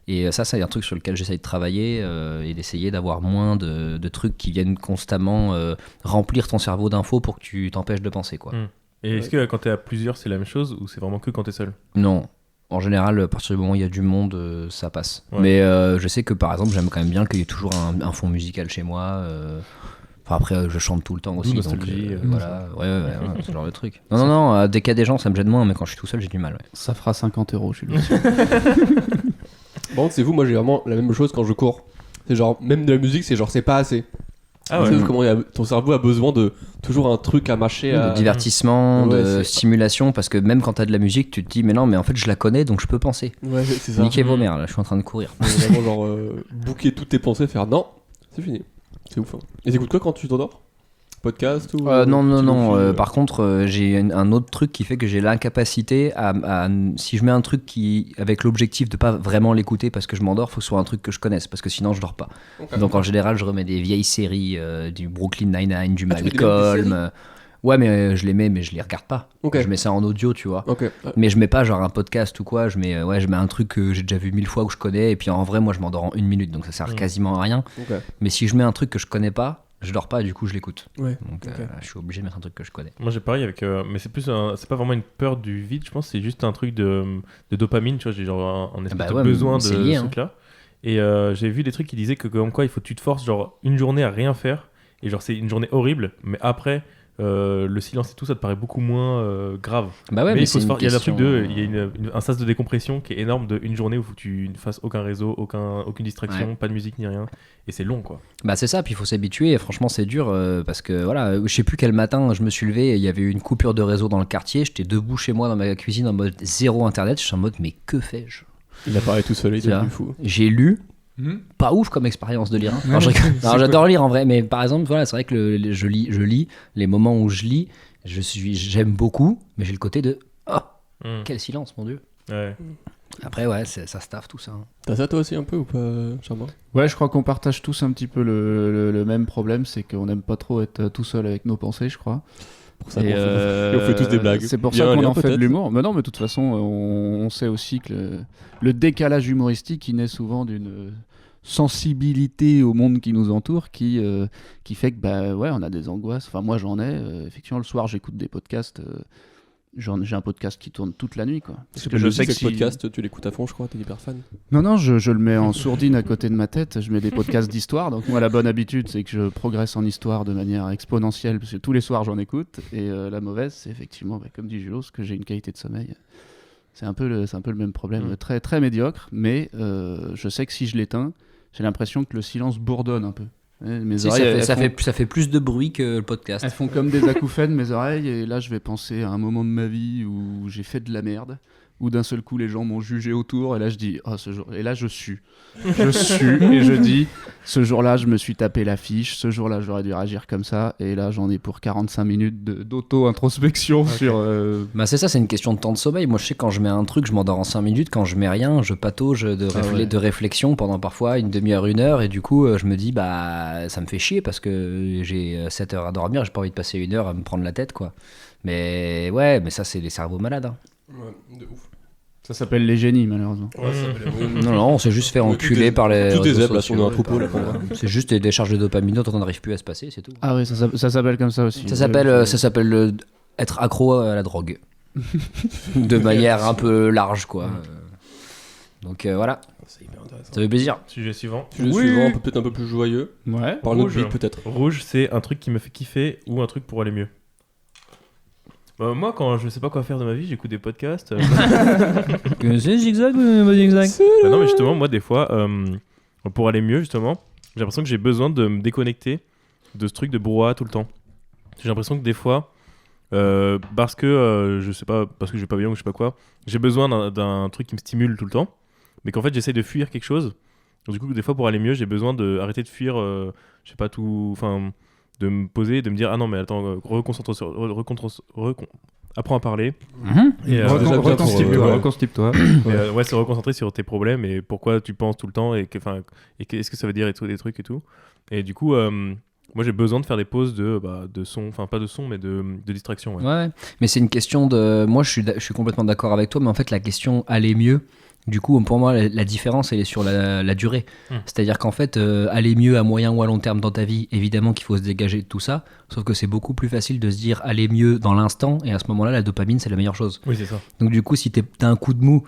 Et ça, c'est un truc sur lequel j'essaye de travailler et d'essayer d'avoir moins de trucs qui viennent constamment remplir ton cerveau d'infos pour que tu t'empêches de penser, quoi. Et est-ce que quand t'es à plusieurs c'est la même chose ou c'est vraiment que quand t'es seul? Non. En général, à partir du moment où il y a du monde, ça passe. Ouais. Mais je sais que par exemple, j'aime quand même bien qu'il y ait toujours un fond musical chez moi. Enfin, après, je chante tout le temps aussi. Donc, nostalgie, voilà, ouais, ce genre de truc. Non, dès qu'il y a des gens, ça me gêne moins, mais quand je suis tout seul, j'ai du mal. Ouais. Ça fera 50 €, je suis Bon, c'est vous, moi j'ai vraiment la même chose quand je cours. C'est genre, même de la musique, c'est genre, c'est pas assez. Ah Tu ouais. sais comment ton cerveau a besoin de toujours un truc à mâcher. De divertissement, Ouais, de c'est- stimulation, parce que même quand t'as de la musique, tu te dis, mais non, mais en fait, je la connais, donc je peux penser. Ouais, c'est ça. Niquez vos mères, là, je suis en train de courir. Vraiment, genre, bouquer toutes tes pensées, faire non, c'est fini. C'est ouf. Hein. Et t'écoutes quoi quand tu t'endors? Podcast ou Non. Par contre, j'ai un autre truc qui fait que j'ai l'incapacité si je mets un truc avec l'objectif de pas vraiment l'écouter parce que je m'endors, faut que ce soit un truc que je connaisse parce que sinon je dors pas. Okay. Donc en général, je remets des vieilles séries, du Brooklyn Nine-Nine, du Malcolm. Ouais, mais je les mets, mais je les regarde pas. Okay. Je mets ça en audio, tu vois. Okay. Mais je mets pas genre un podcast ou quoi. Je mets un truc que j'ai déjà vu 1000 fois, que je connais. Et puis en vrai, moi, je m'endors en 1 minute, donc ça sert quasiment à rien. Okay. Mais si je mets un truc que je connais pas, je dors pas et du coup, je l'écoute. Ouais. Donc je suis obligé de mettre un truc que je connais. Moi, j'ai pareil avec. Mais c'est plus, c'est pas vraiment une peur du vide. Je pense, c'est juste un truc de dopamine. Tu vois, j'ai genre un espèce de besoin de ce truc-là. Et j'ai vu des trucs qui disaient que comme quoi, il faut que tu te forces genre une journée à rien faire. Et genre, c'est une journée horrible. Mais après. Le silence et tout, ça te paraît beaucoup moins grave. Bah ouais, mais il y a un truc il y a un sas de décompression qui est énorme de une journée où tu ne fasses aucun réseau, aucune distraction, pas de musique ni rien. Et c'est long, quoi. Bah c'est ça, puis il faut s'habituer. Et franchement, c'est dur parce que voilà, je sais plus quel matin je me suis levé, il y avait une coupure de réseau dans le quartier. J'étais debout chez moi dans ma cuisine en mode zéro internet. Je suis en mode, mais que fais-je ? Il apparaît tout seul, il est devenu fou. J'ai lu. Pas ouf comme expérience de lire. Alors, j'adore lire en vrai, mais par exemple, voilà, c'est vrai que je lis. Les moments où je lis, j'aime beaucoup, mais j'ai le côté de quel silence, mon Dieu. Ouais. Après, ouais, ça se taffe tout ça. T'as ça toi aussi un peu ou pas, Charmant ? Ouais, je crois qu'on partage tous un petit peu le même problème, c'est qu'on n'aime pas trop être tout seul avec nos pensées, je crois. Pour ça et on fait tous des blagues. C'est pour ça qu'on en fait de l'humour. Mais non, mais de toute façon, on sait aussi que le décalage humoristique, il naît souvent d'une sensibilité au monde qui nous entoure qui fait que on a des angoisses. Enfin, moi, j'en ai. Effectivement, le soir, j'écoute des podcasts. J'ai un podcast qui tourne toute la nuit, quoi. Parce que je sais que le podcast, tu l'écoutes à fond, je crois, t'es hyper fan. Non, je le mets en sourdine à côté de ma tête, je mets des podcasts d'histoire, donc moi la bonne habitude c'est que je progresse en histoire de manière exponentielle, parce que tous les soirs j'en écoute, et la mauvaise c'est effectivement, comme dit Julos, que j'ai une qualité de sommeil. C'est un peu le même problème, très, très médiocre, mais je sais que si je l'éteins, j'ai l'impression que le silence bourdonne un peu. Mes oreilles, ça fait plus de bruit que le podcast. Elles font comme des acouphènes, mes oreilles, et là je vais penser à un moment de ma vie où j'ai fait de la merde, où d'un seul coup les gens m'ont jugé autour, et là je dis ce jour, et là je sue et je dis ce jour-là je me suis tapé l'affiche, ce jour-là j'aurais dû réagir comme ça, et là j'en ai pour 45 minutes d'auto-introspection sur Bah c'est ça, c'est une question de temps de sommeil. Moi je sais quand je mets un truc je m'endors en 5 minutes, quand je mets rien je patauge de réflexion pendant parfois une demi-heure, 1 heure, et du coup je me dis ça me fait chier parce que j'ai 7 heures à dormir, j'ai pas envie de passer 1 heure à me prendre la tête, quoi. Mais ouais, mais ça c'est les cerveaux malades, hein. Ouais, de ouf. Ça s'appelle les génies, malheureusement. Ouais, non, on s'est juste fait enculer par les. Tous des zèbres, là, si on est un troupeau, là. C'est juste des décharges de dopamine dont on n'arrive plus à se passer, c'est tout. Ah ouais, ça s'appelle comme ça aussi. Ça s'appelle être accro à la drogue. De manière un peu large, quoi. Donc voilà. C'est hyper intéressant. Ça fait plaisir. Sujet suivant. Suivant, peut-être un peu plus joyeux. Ouais. Par notre vie, peut-être. Rouge, c'est un truc qui me fait kiffer ou un truc pour aller mieux. Moi, quand je sais pas quoi faire de ma vie, j'écoute des podcasts. C'est zigzag ou pas zigzag ? Non, mais justement, moi, des fois, pour aller mieux, justement, j'ai l'impression que j'ai besoin de me déconnecter de ce truc de brouhaha tout le temps. J'ai l'impression que des fois, parce que je sais pas, parce que je vais pas bien ou je sais pas quoi, j'ai besoin d'un truc qui me stimule tout le temps, mais qu'en fait, j'essaie de fuir quelque chose. Donc, du coup, des fois, pour aller mieux, j'ai besoin d'arrêter de fuir, je sais pas tout, enfin. De me poser et de me dire non mais attends, apprends à parler et reconstitue-toi. Ouais, se reconcentrer sur tes problèmes et pourquoi tu penses tout le temps et qu'est-ce que ça veut dire et tout, des trucs et tout. Et du coup moi j'ai besoin de faire des pauses de son, enfin pas de son mais de distraction. Ouais, mais c'est une question de, moi je suis complètement d'accord avec toi, mais en fait la question aller mieux, du coup pour moi la différence elle est sur la durée. C'est-à-dire qu'en fait aller mieux à moyen ou à long terme dans ta vie, évidemment qu'il faut se dégager de tout ça, sauf que c'est beaucoup plus facile de se dire aller mieux dans l'instant, et à ce moment-là la dopamine c'est la meilleure chose. Oui, c'est ça. Donc du coup si t'as un coup de mou,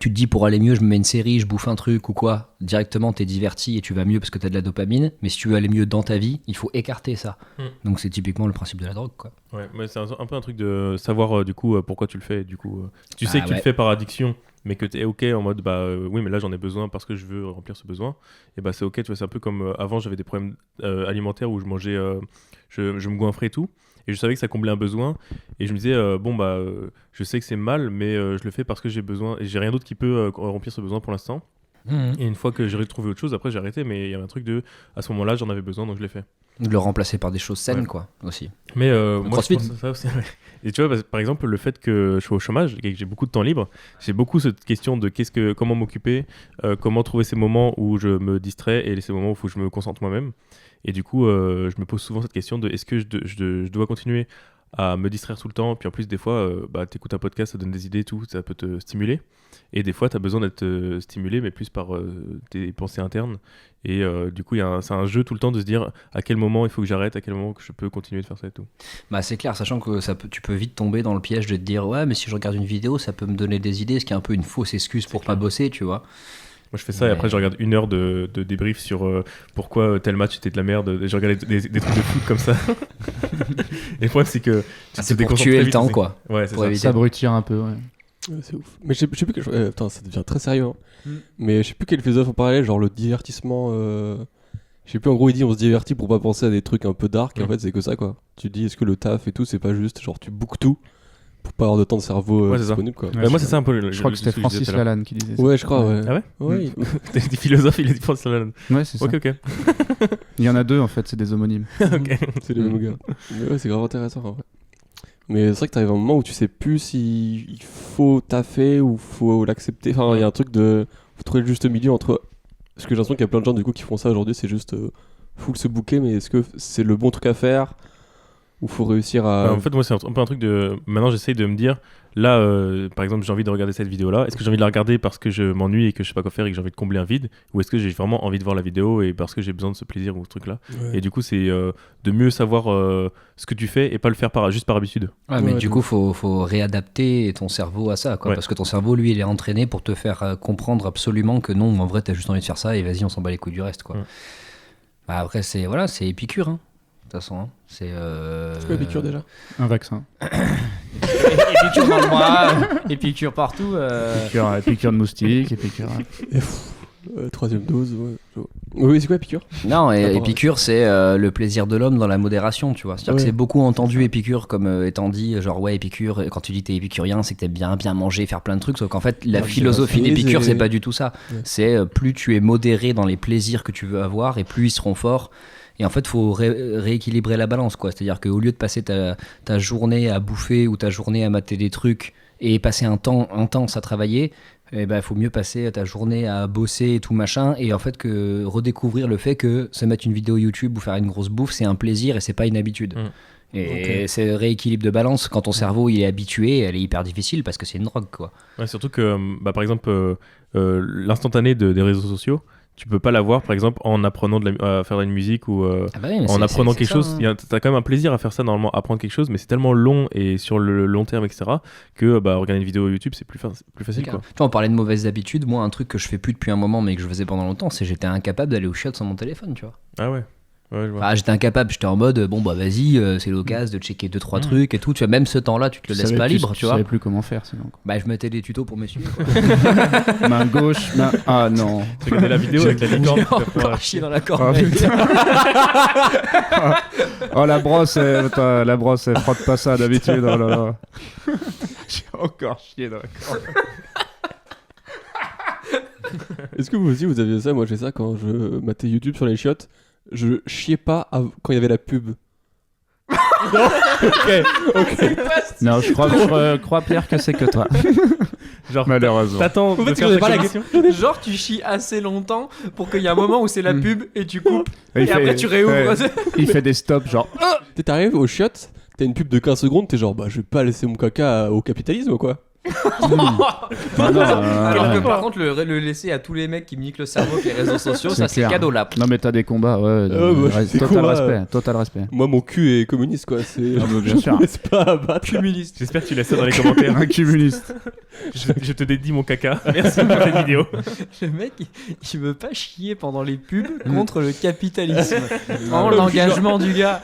tu te dis pour aller mieux je me mets une série, je bouffe un truc ou quoi, directement t'es diverti et tu vas mieux parce que t'as de la dopamine. Mais si tu veux aller mieux dans ta vie, il faut écarter ça. Donc c'est typiquement le principe de la drogue, quoi. Ouais, mais c'est un peu un truc de savoir du coup pourquoi tu le fais. Du coup tu sais que tu le fais par addiction, mais que t'es ok en mode oui mais là j'en ai besoin parce que je veux remplir ce besoin, et c'est ok, tu vois. C'est un peu comme avant j'avais des problèmes alimentaires où je mangeais je me goinfrais et tout, et je savais que ça comblait un besoin, et je me disais je sais que c'est mal, mais je le fais parce que j'ai besoin et j'ai rien d'autre qui peut remplir ce besoin pour l'instant. Et une fois que j'ai retrouvé autre chose, après j'ai arrêté, mais il y avait un truc de à ce moment-là j'en avais besoin donc je l'ai fait. De le remplacer par des choses saines, quoi, aussi. Mais moi, je CrossFit. pense à ça aussi. Ouais. Et tu vois, par exemple, le fait que je sois au chômage et que j'ai beaucoup de temps libre, j'ai beaucoup cette question de comment m'occuper, comment trouver ces moments où je me distrais et ces moments où il faut que je me concentre moi-même. Et du coup, je me pose souvent cette question de est-ce que je dois continuer à me distraire tout le temps. Puis en plus, des fois, t'écoutes un podcast, ça donne des idées et tout, ça peut te stimuler. Et des fois, t'as besoin d'être stimulé, mais plus par tes pensées internes. Et du coup, c'est un jeu tout le temps de se dire à quel moment il faut que j'arrête, à quel moment que je peux continuer de faire ça et tout. Bah c'est clair, sachant que tu peux vite tomber dans le piège de te dire ouais, mais si je regarde une vidéo, ça peut me donner des idées, ce qui est un peu une fausse excuse pour pas bosser, tu vois. Moi je fais ça et après je regarde 1 heure de débrief sur pourquoi tel match était de la merde. Je regarde des trucs de foot comme ça. Et le problème c'est que c'est pour tuer le temps, quoi. Ouais, c'est Pour ça. éviter. S'abrutir un peu, ouais. Ouais, c'est ouf. Mais je sais plus quel... Attends, ça devient très sérieux. Hein. Mais je sais plus quel philosophe en parallèle, genre le divertissement. Je sais plus, en gros, il dit on se divertit pour pas penser à des trucs un peu dark. Et en fait, c'est que ça, quoi. Tu te dis, est-ce que le taf et tout, c'est pas juste genre tu bookes tout pour pas avoir de temps de cerveau Ouais, c'est ça. disponible, quoi. Ouais, Moi c'est ça un peu. Je crois que c'était Francis Lalanne qui disait ça. Ouais, je crois, ouais. Ah ouais Ouais, Des philosophes, il est différent de ça. Ouais, c'est ça. Ok. Il y en a 2 en fait, c'est des homonymes. Ok. c'est les mêmes gars. Mais ouais, c'est grave intéressant, en vrai. Mais c'est vrai que t'arrives à un moment où tu sais plus s'il faut taffer ou faut l'accepter. Enfin, il y a un truc de... Faut trouver le juste milieu entre... Parce que j'ai l'impression qu'il y a plein de gens du coup qui font ça aujourd'hui, c'est juste full se booker, mais est-ce que c'est le bon truc à faire ou faut réussir à... En fait, moi, c'est un peu un truc de... Maintenant, j'essaye de me dire, là, par exemple, j'ai envie de regarder cette vidéo-là. Est-ce que j'ai envie de la regarder parce que je m'ennuie et que je sais pas quoi faire et que j'ai envie de combler un vide? Ou est-ce que j'ai vraiment envie de voir la vidéo et parce que j'ai besoin de ce plaisir ou ce truc-là? Ouais. Et du coup, c'est de mieux savoir ce que tu fais et pas le faire juste par habitude. Ouais, mais Ouais, du coup, faut réadapter ton cerveau à ça, quoi. Ouais. Parce que ton cerveau, lui, il est entraîné pour te faire comprendre absolument que non, en vrai, t'as juste envie de faire ça et vas-y, on s'en bat les couilles du reste, quoi. Ouais. Bah, après, c'est Épicure, hein. De toute façon, hein. C'est quoi Épicure déjà? Un vaccin. Épicure dans le bras, Épicure partout. Épicure de moustique, épicure. Troisième dose, ouais. Oui, c'est quoi Épicure? Non, et Attends, Épicure, c'est le plaisir de l'homme dans la modération, tu vois. C'est-à-dire que Ouais. c'est beaucoup entendu Épicure comme étant dit, genre ouais, Épicure, quand tu dis t'es épicurien, c'est que t'aimes bien manger, faire plein de trucs, sauf qu'en fait, la Ouais, philosophie c'est d'Épicure, et- c'est pas du tout ça. Ouais. C'est plus tu es modéré dans les plaisirs que tu veux avoir, et plus ils seront forts. Et en fait, il faut rééquilibrer la balance, quoi. C'est-à-dire qu'au lieu de passer ta journée à bouffer ou ta journée à mater des trucs et passer un temps intense à travailler, il faut mieux passer ta journée à bosser et tout machin. Et en fait, que redécouvrir le fait que se mettre une vidéo YouTube ou faire une grosse bouffe, c'est un plaisir et c'est pas une habitude. Et c'est rééquilibre de balance. Quand ton cerveau il est habitué, elle est hyper difficile parce que c'est une drogue, quoi. Ouais, surtout que, par exemple, l'instantané des réseaux sociaux, tu peux pas l'avoir, par exemple, en apprenant à faire une musique ou Ah bah oui, mais en apprenant c'est quelque ça, chose. hein. T'as quand même un plaisir à faire ça, normalement, apprendre quelque chose, mais c'est tellement long et sur le long terme, etc., que regarder une vidéo YouTube, c'est plus facile, quoi. Tu vois, on parlait de mauvaises habitudes. Moi, un truc que je fais plus depuis un moment, mais que je faisais pendant longtemps, c'est j'étais incapable d'aller aux chiottes sans mon téléphone, tu vois. Ah ouais. Ouais, je vois. Enfin, j'étais incapable, j'étais en mode bon bah vas-y, c'est l'occasion de checker 2-3 trucs et tout. Tu vois, même ce temps-là, tu te le laisses pas libre, tu vois. savais plus comment faire sinon. Bah, je mettais des tutos pour mes suivre. Main gauche, main. Ah non. Tu regardais la vidéo avec la licorne. J'ai encore chié dans la Ah, corbeille. Oh la brosse, elle frotte pas ça d'habitude. Oh là là. J'ai encore chié dans la corde. Est-ce que vous aussi vous aviez ça? Moi j'ai ça quand je matais YouTube sur les chiottes. Je chiais pas quand il y avait la pub. Non. Ok. Non, je crois Pierre que c'est que toi. Genre, Malheureusement. t'attends En de fait, faire c'est ta pas la connexion. Genre, tu chies assez longtemps pour qu'il y ait un moment où c'est la pub et tu coupes. Il Et fait- après, tu réouvres. ouais, il fait des stops, genre. T'arrives aux chiottes, t'as une pub de 15 secondes, t'es genre bah je vais pas laisser mon caca au capitalisme quoi. Ah non, Alors que ouais. par contre, le laisser à tous les mecs qui me niquent le cerveau avec les réseaux sociaux, C'est ça c'est clair. cadeau là. Non, mais t'as des combats, ouais. bah, c'est total quoi, respect, total respect. Moi mon cul est communiste quoi, c'est... Ah bah, bien je sûr. me laisse pas abattre. J'espère que tu laisses ça dans les commentaires. Un communiste. Je te dédie mon caca. Merci pour cette vidéo. Le mec, il veut pas chier pendant les pubs contre le capitalisme. Vraiment Ouais, l'engagement du gars.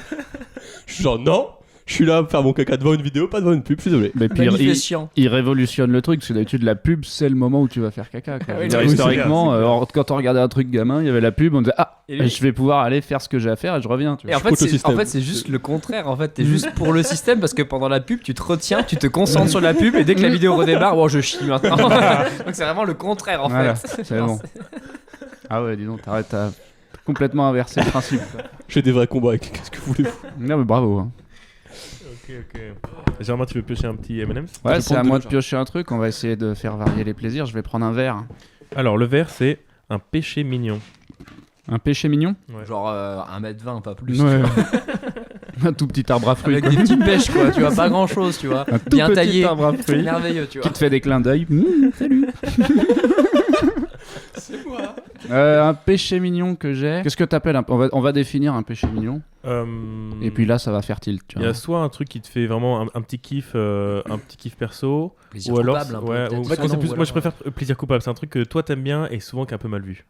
Je suis genre non, je suis là à faire mon caca devant une vidéo, pas devant une pub, je suis désolé. Mais pire, Magnification. il révolutionne le truc, parce que d'habitude, la pub, c'est le moment où tu vas faire caca. Quoi. Ah oui, Je veux dire, oui, c'est historiquement, clair, c'est clair. quand on regardait un truc gamin, il y avait la pub, on disait ah, Et lui- je vais pouvoir aller faire ce que j'ai à faire et je reviens. Tu vois. Et en fait, contre le système. c'est juste le contraire. En fait, t'es juste pour le système parce que pendant la pub, tu te retiens, tu te concentres sur la pub et dès que la vidéo redémarre, bon, je chie maintenant. Donc c'est vraiment le contraire en Voilà, fait. c'est bon. Ah ouais, dis donc, t'arrêtes à complètement inversé le principe. quoi. J'ai des vrais combats avec. Qu'est-ce que voulez-vous? Non, mais bravo. hein. Ok. Germain, tu veux piocher un petit M&M's? Ouais, vais c'est à prendre moi deux, de piocher un truc. On va essayer de faire varier les plaisirs. Je vais prendre un verre. Alors, le vert, c'est un péché mignon. Un péché mignon. Ouais. Genre 1m20, pas plus. Ouais. tu vois. Un tout petit arbre à fruits. Avec quoi. des petites pêches, quoi. Tu vois, pas grand chose, tu vois. Un tout Bien petit taillé. arbre à fruits. Merveilleux, tu vois. Qui te fait des clins d'œil. Salut. C'est moi. Un péché mignon que j'ai. Qu'est-ce que t'appelles on va définir un péché mignon. Et puis là, ça va faire tilt. Tu il y vois. a soit un truc qui te fait vraiment un petit kiff perso, Plaisir ou alors, coupable, un peu, ouais, peut-être. ou- moi, Ou c'est plus- alors, moi je préfère plaisir coupable. C'est un truc que toi t'aimes bien et souvent qui est un peu mal vu.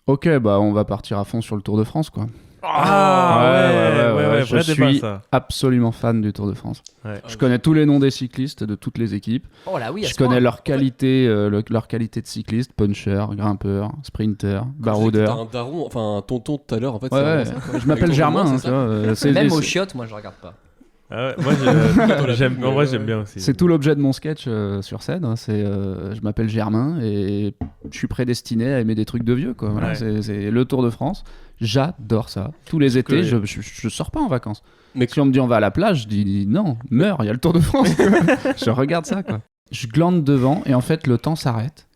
Ok, bah on va partir à fond sur le Tour de France, quoi. Ouais, je vrai débat suis ça. absolument fan du Tour de France. Ouais. Je connais tous les noms des cyclistes de toutes les équipes. Oh là oui, à Je ce point. connais leur qualité, leur qualité de cycliste, puncher, grimpeur, sprinter, baroudeur. T'as un daron, enfin un tonton tout à l'heure en fait. Ouais, c'est ouais. vraiment ça, quoi. Je m'appelle Avec ton Germain, nom, hein, c'est tu vois. Même C'est- aux chiottes, moi je regarde pas. Ah ouais, moi j'aime, en vrai j'aime bien aussi. C'est tout l'objet de mon sketch sur scène. hein, C'est, je m'appelle Germain et je suis prédestiné à aimer des trucs de vieux. Quoi. Voilà, Ouais. c'est le Tour de France. J'adore ça. Tous les étés, que- je sors pas en vacances. Mais Si on me dit on va à la plage, je dis non, meurs, il y a le Tour de France. quoi. Je regarde ça. Quoi. Je glande devant et en fait le temps s'arrête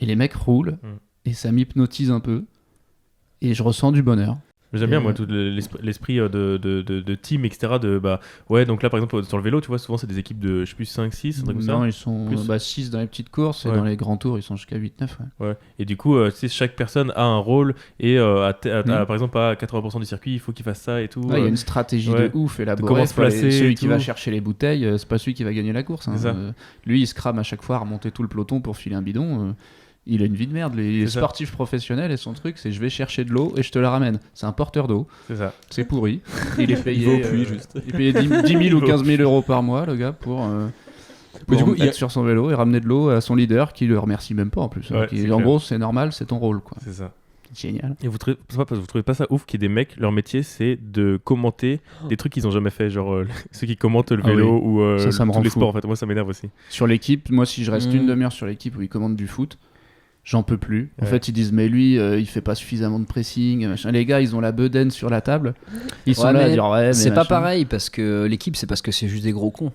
et les mecs roulent et ça m'hypnotise un peu et je ressens du bonheur. J'aime bien moi tout l'esprit de team, etc. Ouais, donc là par exemple sur le vélo, tu vois, souvent c'est des équipes de je sais plus 5, 6, un truc comme ça. Non, ils sont Plus. 6 dans les petites courses et Ouais. dans les grands tours, ils sont jusqu'à 8-9. Ouais. Ouais. Et du coup, tu sais, chaque personne a un rôle et par exemple à 80% du circuit, il faut qu'il fasse ça et tout. Ouais, il y a une stratégie ouais. de ouf élaborée. comment se placer Celui et qui va tout. chercher les bouteilles, c'est pas celui qui va gagner la course. hein. C'est ça. Lui, il se crame à chaque fois à remonter tout le peloton pour filer un bidon. Il a une vie de merde. Il est C'est ça. sportif professionnel et son truc, c'est je vais chercher de l'eau et je te la ramène. C'est un porteur d'eau. C'est ça. C'est pourri. Il est payé, Il va au puits, juste. il est payé 10 000 ou 15 000 euros par mois, le gars, pour Mais du coup, il y a- être sur son vélo et ramener de l'eau à son leader qui le remercie même pas en plus. Ouais, Qui- c'est en clair. gros, c'est normal, c'est ton rôle. Quoi. C'est ça. Génial. Et vous trouvez pas ça ouf qu'il y ait des mecs, leur métier c'est de commenter des trucs qu'ils ont jamais fait, genre ceux qui commentent le Ah vélo ou Ça me tous rend les fou. sports en fait. Moi ça m'énerve aussi. Sur l'équipe, moi si je reste Mm. une demi-heure sur l'équipe où ils commandent du foot, j'en peux plus. En Ouais. fait, ils disent mais lui, il fait pas suffisamment de pressing. Machin. Les gars, ils ont la bedaine sur la table. Ils sont Ouais, là à mais dire ouais, mais C'est pas machin. pareil parce que l'équipe, c'est parce que c'est juste des gros cons.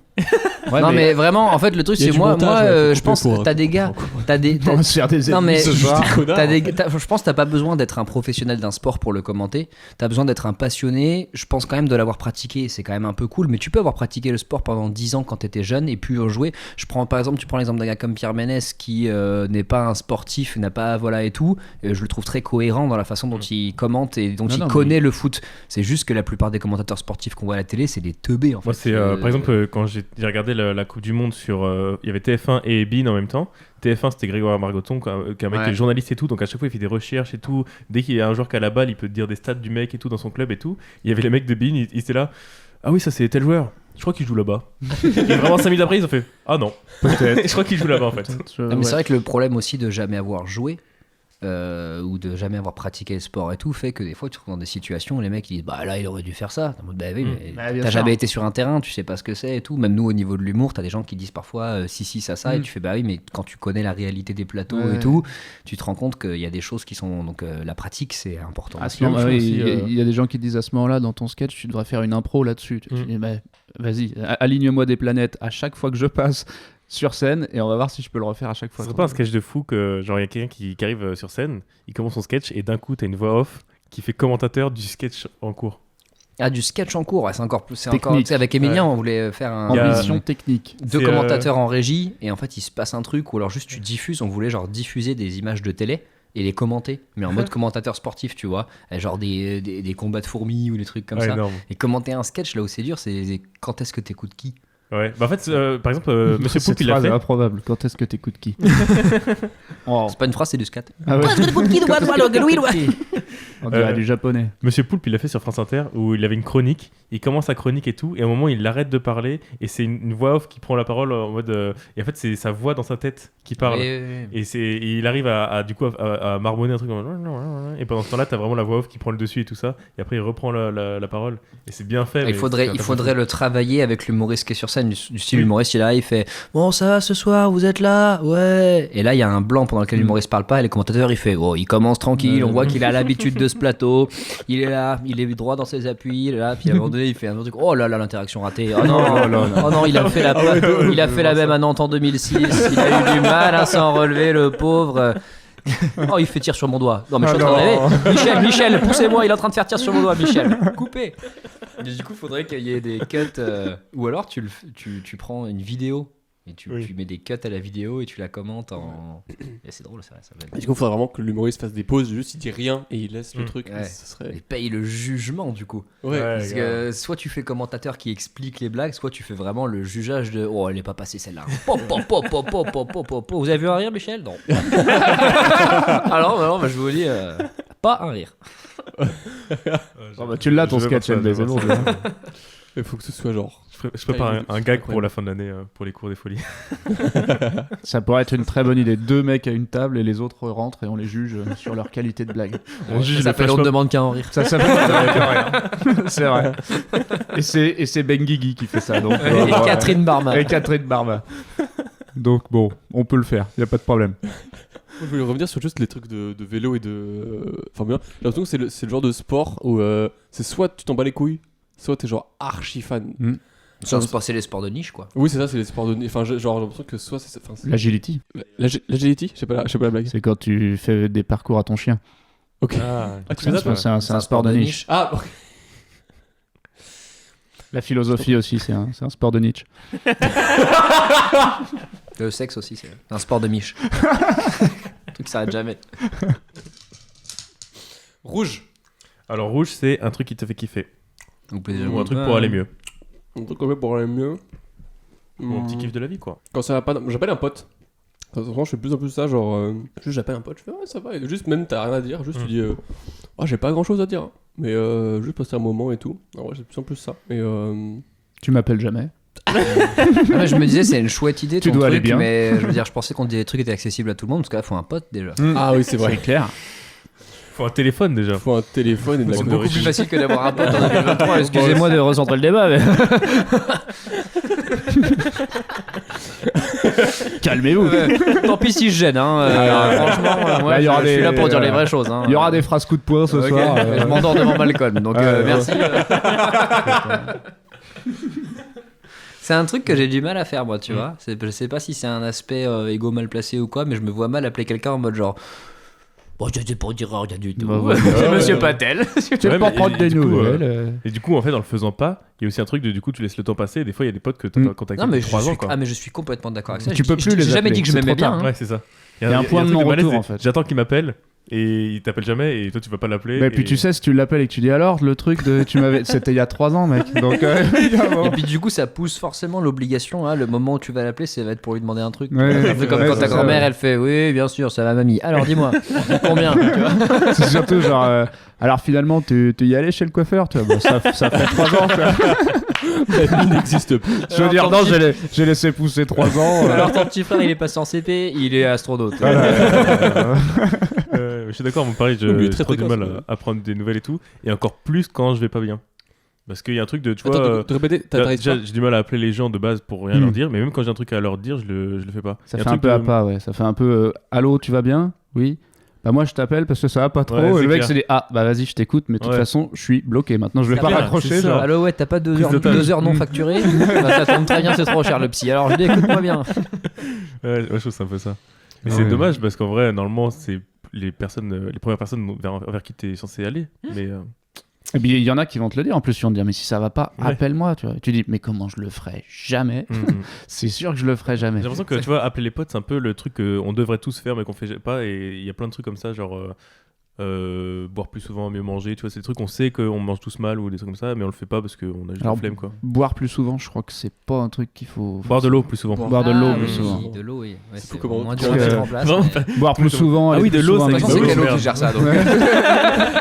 Ouais, non mais vraiment, en fait, le truc Il y a c'est du moi, montage, ouais, faut je pense, couper pour- t'as des gars, t'as des, on va se faire des Non, mais- ennemis ce C'est juste soir. des connards. je pense que t'as pas besoin d'être un professionnel d'un sport pour le commenter. T'as besoin d'être un passionné. Je pense quand même de l'avoir pratiqué. C'est quand même un peu cool. Mais tu peux avoir pratiqué le sport pendant 10 ans quand t'étais jeune et puis jouer. Tu prends l'exemple d'un gars comme Pierre Ménès qui n'est pas un sportif, n'a pas voilà et tout. Je le trouve très cohérent dans la façon dont il commente et dont Non, il non, connaît le foot. C'est juste que la plupart des commentateurs sportifs qu'on voit à la télé, c'est des teubés en fait. Moi c'est par exemple quand j'ai regardé la Coupe du Monde sur il y avait TF1 et BeIN en même temps. TF1 c'était Grégoire Margoton qui est un mec Ouais. qui est journaliste et tout, donc à chaque fois il fait des recherches et tout. Dès qu'il y a un joueur qui a la balle, il peut te dire des stats du mec et tout dans son club et tout. Il y avait les mecs de BeIN, ils étaient là. Ah oui, ça c'est tel joueur. Je crois qu'il joue là-bas. Et vraiment 5 minutes après, ils ont fait ah non, peut-être. Je crois qu'il joue là-bas en fait. Non, mais c'est vrai que le problème aussi de jamais avoir joué ou de jamais avoir pratiqué le sport et tout fait que des fois tu te trouves dans des situations où les mecs ils disent bah là il aurait dû faire ça. T'es en mode, bah oui, mais Bah, bien t'as sûr. jamais été sur un terrain, tu sais pas ce que c'est et tout. Même nous au niveau de l'humour, t'as des gens qui disent parfois si ça et tu fais bah oui, mais quand tu connais la réalité des plateaux Ouais. et tout, tu te rends compte qu'il y a des choses qui sont donc la pratique c'est important. À aussi. ce moment, je oui, aussi, il y a des gens qui disent à ce moment-là dans ton sketch, tu devrais faire une impro là-dessus. Tu Mm. dis, bah, vas-y, aligne-moi des planètes à chaque fois que je passe sur scène et on va voir si je peux le refaire à chaque Ce fois. serait pas un sketch de fou que genre il y a quelqu'un qui arrive sur scène, il commence son sketch et d'un coup t'as une voix off qui fait commentateur du sketch en cours. Ah, du sketch en cours, ouais, c'est encore plus. C'est Technique. encore, tu sais, avec Emilien, Ouais. on voulait faire un. Il y a- Ambition technique. Deux C'est, commentateurs en régie et en fait il se passe un truc ou alors juste tu diffuses, on voulait genre diffuser des images de télé et les commenter mais en mode commentateur sportif tu vois, genre des combats de fourmis ou des trucs comme Ouais, ça énorme. et commenter un sketch là où c'est dur c'est quand est-ce que t'écoutes qui. Ouais. Bah en fait par exemple Monsieur Cette Poulpe il l'a phrase fait. est improbable. Quand est-ce que t'écoutes qui Oh. C'est pas une phrase, c'est du scat. Ah ouais. On dirait Euh, du japonais. Monsieur Poulpe, il l'a fait sur France Inter où il avait une chronique. Il commence sa chronique et tout, et à un moment il arrête de parler et c'est une voix off qui prend la parole en mode. Et en fait c'est sa voix dans sa tête qui parle. Et il arrive du coup à marmonner un truc comme. Et pendant ce temps-là, t'as vraiment la voix off qui prend le dessus et tout ça. Et après il reprend la parole. Et c'est bien fait. Il mais faudrait c'est le travailler avec l'humoriste qui est sur scène, du style Oui. l'humoriste il est là, il fait bon ça va ce soir, vous êtes là, ouais. Et là il y a un blanc pendant lequel l'humoriste parle pas et les commentateurs il fait oh il commence tranquille, on voit qu'il a l'habitude l'habitude de ce plateau. Il est là, il est droit dans ses appuis, il est là, puis à un moment donné, il fait un autre truc. Oh là là, l'interaction ratée. Oh non, oh non, il a fait la même à Nantes en 2006. Il a eu du mal à s'en relever, le pauvre. Oh, il fait tir sur mon doigt. Non, mais je suis en train de rêver. Michel, poussez-moi, il est en train de faire tir sur mon doigt, Michel. Coupez. Et du coup, il faudrait qu'il y ait des cuts. Ou alors, tu prends une vidéo et tu mets des cuts à la vidéo et tu la commentes en. Et c'est drôle, ça va être... Du coup, il faudrait vraiment que l'humoriste fasse des pauses, juste il dit rien et il laisse le truc. Ouais. Ça serait... Et paye le jugement, du coup. Ouais. Parce que soit tu fais commentateur qui explique les blagues, soit tu fais vraiment le jugeage de oh, elle est pas passée celle-là. Vous avez vu un rire, Michel? Non. Alors, non, je vous dis, pas un rire. Tu l'as ton sketch, c'est bon. Il faut que ce soit genre. Je prépare un gag pour la fin de l'année pour les cours des folies. Ça pourrait être une très bonne idée. 2 mecs à une table et les autres rentrent et on les juge sur leur qualité de blague. On juge Ça s'appelle on ne demande qu'à en rire. Ça s'appelle c'est vrai. Et c'est Ben Guigui qui fait ça. Donc, Et Catherine Barma. Et Catherine Barma. Donc bon, on peut le faire, il n'y a pas de problème. Je voulais revenir sur juste les trucs de vélo et de. Enfin, bien, j'ai l'impression que c'est le genre de sport où c'est soit tu t'en bats les couilles, soit t'es genre archi fan. C'est les sports de niche, quoi. Oui, c'est ça, c'est les sports de. Enfin, genre, j'ai l'impression que soit c'est. L'agility. L'agility. Je sais pas la blague. C'est quand tu fais des parcours à ton chien. Ok. Tu fais ça, toi? C'est un sport de niche. Ah, ok. La philosophie aussi, c'est un sport de niche. Le sexe aussi, c'est un sport de miche. Un truc qui s'arrête jamais. Rouge. Alors, rouge, c'est un truc qui te fait kiffer. Ou un truc Ouais. pour aller mieux. Un truc comme ça pour aller mieux. Mon petit kiff de la vie, quoi. Quand ça va pas, j'appelle un pote. Franchement, je fais plus en plus ça, genre, juste j'appelle un pote, je fais ouais, ça va, et juste même t'as rien à dire, juste tu dis, oh, j'ai pas grand chose à dire, hein. Mais juste passer un moment et tout. Alors, ouais, c'est de plus en plus ça. Et Tu m'appelles jamais. Mais je me disais, c'est une chouette idée, Tu ton dois truc, aller bien. mais je veux dire, je pensais qu'on disait des trucs étaient accessibles à tout le monde, parce que là, il faut un pote déjà. Ah oui, c'est vrai. C'est clair. Faut un téléphone déjà. Faut un téléphone et de la C'est Beaucoup riche. plus facile que d'avoir un pote en 2023. Excusez-moi de recentrer le débat, mais. Calmez-vous. Tant pis si je gêne, hein. Franchement, moi, Là, il y aura je suis des- là pour dire les vraies choses. Hein. Il y aura des phrases coup de poing ce Ok, soir. Je m'endors devant Malcolm, donc merci. C'est un truc que j'ai du mal à faire, moi, tu vois. Je sais pas si c'est un aspect égo mal placé ou quoi, mais je me vois mal appeler quelqu'un en mode genre. Bon, j'étais pour dire rien du tout. Bah, voilà. C'est Monsieur Patel. Tu Ouais, veux pas mais- prendre et des du coup, nouvelles. Et du coup, en fait, en le faisant pas, il y a aussi un truc de du coup, tu laisses le temps passer. Et des fois, il y a des potes que t'as pas contactés Non, mais depuis 3 ans, quoi. mais je suis complètement d'accord avec ça. Tu peux plus les J'ai jamais appeler, dit que je c'est m'aimais trop bien. tard. hein. Ouais, c'est ça. Il y a un point un de truc non-retour, malaise, en c'est fait. J'attends qu'il m'appelle et il t'appelle jamais et toi tu vas pas l'appeler. Mais puis tu sais, si tu l'appelles et que tu dis alors, le truc de tu m'avais. C'était il y a 3 ans, mec. Donc, évidemment. Et puis du coup, ça pousse forcément l'obligation. Hein. Le moment où tu vas l'appeler, ça va être pour lui demander un truc. Ouais, Un peu comme ouais, quand c'est ta ça, grand-mère, ouais. elle fait oui, bien sûr, ça va, mamie. Alors dis-moi, combien tu vois. C'est surtout genre. Alors finalement, tu y allais chez le coiffeur, tu vois. Bon, ça fait 3 ans, tu vois. il n'existe plus. Je veux dire, non, j'ai laissé pousser 3 ans. Alors ton petit frère, il est passé en CP, il est astronaute. Je suis d'accord, mon pareil, Oui, il est j'ai très trop du précoce, mal ouais. à prendre des nouvelles et tout. Et encore plus quand je vais pas bien. Parce qu'il y a un truc de, tu vois, Attends, te répéter, t'arrives déjà, pas. j'ai du mal à appeler les gens de base pour rien leur dire, mais même quand j'ai un truc à leur dire, je le fais pas. Ça Il y a fait un truc peu de- à pas, ouais. Ça fait un peu allô, tu vas bien? Oui. Bah moi je t'appelle parce que ça va pas trop. Ouais, Et c'est le mec clair. s'est dit ah bah vas-y je t'écoute mais de toute Ouais. façon je suis bloqué maintenant je vais C'est pas clair, raccrocher c'est ça. genre. Allô, ouais, t'as pas Prise d'otage. 2 heures non facturées Bah, ça tombe très bien, c'est trop cher le psy. Alors je dis, écoute-moi bien. Ouais, je trouve que c'est un peu ça. Mais Ouais. c'est dommage parce qu'en vrai, normalement, c'est les premières personnes vers qui t'es censé aller. Mais Et puis il y en a qui vont te le dire en plus ils vont te dire mais si ça va pas Ouais. appelle-moi tu vois. Et tu dis mais comment je le ferai jamais. C'est sûr que je le ferai jamais. j'ai l'impression que tu vois, appeler les potes, c'est un peu le truc qu'on devrait tous faire mais qu'on fait pas. Et il y a plein de trucs comme ça, genre boire plus souvent, mieux manger. Tu vois, c'est des trucs qu'on sait qu'on mange tous mal ou des trucs comme ça, mais on le fait pas parce qu'on a juste la Alors, flemme, quoi. Boire plus souvent je crois que c'est pas un truc qu'il faut. Boire de l'eau plus souvent. Boire de l'eau Ah, plus oui, souvent. De l'eau, oui. Ouais, c'est fou comment- moins dur Parce à que- mettre en place. Vraiment, mais- Boire plus souvent. Ah aller oui, de plus l'eau, souvent ça à De toute existe. façon, c'est Bah oui, Calo merde. qui gère ça. Donc.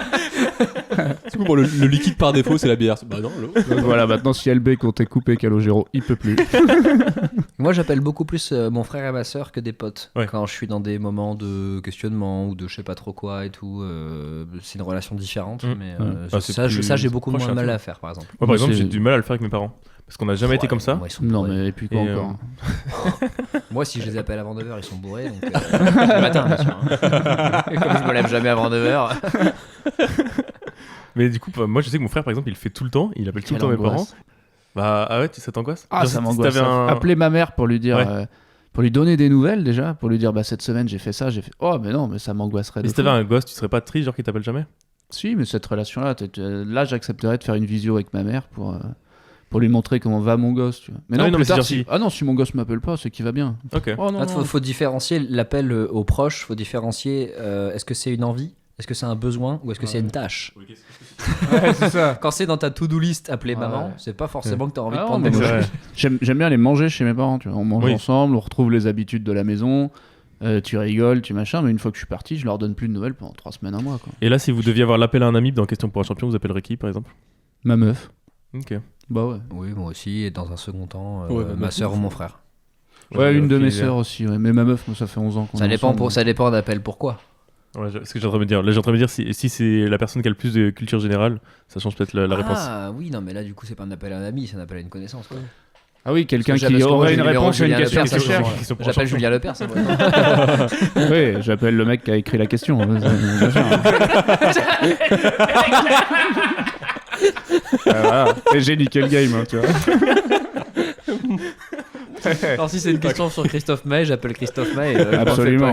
Du coup, bon, le liquide par défaut, c'est la bière. Bah non, l'eau. Donc voilà maintenant si LB qu'on t'ait coupé Calogero il peut plus. Moi, j'appelle beaucoup plus mon frère et ma sœur que des potes. Ouais. Quand je suis dans des moments de questionnement ou de je sais pas trop quoi et tout. C'est une relation différente. Mais Ah, c'est ça, plus- ça j'ai beaucoup c'est moins proche, mal un à faire, par exemple. Moi, par Moi, exemple, c'est- j'ai du mal à le faire avec mes parents. Parce qu'on n'a jamais été comme ça. Moi, ils sont Non, bourrés. mais et puis quoi Et, encore Moi, si je les appelle avant 9h, ils sont bourrés. Donc, le matin, bien sûr. Hein. Et comme je me lève jamais avant 9h. Mais du coup, moi je sais que mon frère par exemple, il le fait tout le temps. Il appelle tout le temps mes parents. Bah, ah ouais, ça t'angoisse? Ah, Genre, ça si m'angoisse. t'avais un- Appeler ma mère pour lui dire. Ouais. Pour lui donner des nouvelles déjà, pour lui dire bah cette semaine j'ai fait ça, j'ai fait oh mais non mais ça m'angoisserait. Et de si t'avais fou. un gosse, tu serais pas triste, genre qui t'appelle jamais? Si mais cette relation là j'accepterais de faire une visio avec ma mère pour lui montrer comment va mon gosse tu vois. Mais Ah non, oui, non, plus mais c'est tard, genre si- ah non si mon gosse m'appelle pas c'est qu'il va bien. Ok. Oh non, Il non. faut différencier l'appel aux proches. Faut différencier est-ce que c'est une envie, est-ce que c'est un besoin ou est-ce que c'est une tâche. Ouais, c'est ça. Quand c'est dans ta to-do list appeler Ouais. maman, c'est pas forcément que t'as envie Ah de non, prendre mais des c'est nouvelles. vrai. J'aime bien les manger chez mes parents tu vois. On mange Oui. ensemble, on retrouve les habitudes de la maison, tu rigoles, tu machin, mais une fois que je suis parti, je leur donne plus de nouvelles pendant 3 semaines, un mois quoi. Et là, si vous deviez avoir l'appel à un ami dans Question pour un champion, vous appellerez qui par exemple? Ma meuf. Ok. Bah ouais. Oui, moi aussi. Et dans un second temps, Ouais, bah, ma soeur ou mon frère. Ouais, une de aucune mes idée. sœurs aussi, ouais. Mais ma meuf, moi, ça fait 11 ans qu'on Ça est dépend, ensemble. ça dépend d'appel pourquoi. Ouais, c'est ce que j'ai en train de me dire. Là, j'ai en train de me dire si c'est la personne qui a le plus de culture générale, ça change peut-être la réponse. Ah oui, non, mais là, du coup, c'est pas un appel à un ami, c'est un appel à une connaissance. Quoi. Ah oui, quelqu'un Parce que qui parce que moi, aurait j'ai une le numéro réponse de à une Julien question Lepers, qui ça, cherche. Question pour un J'appelle champion. Julien Lepers. Ça, ouais. Oui, j'appelle le mec qui a écrit la question. Bien sûr. Voilà. Et j'ai niqué le game, hein, tu vois. Alors, si c'est une question sur Christophe Maé, j'appelle Christophe Maé. Absolument.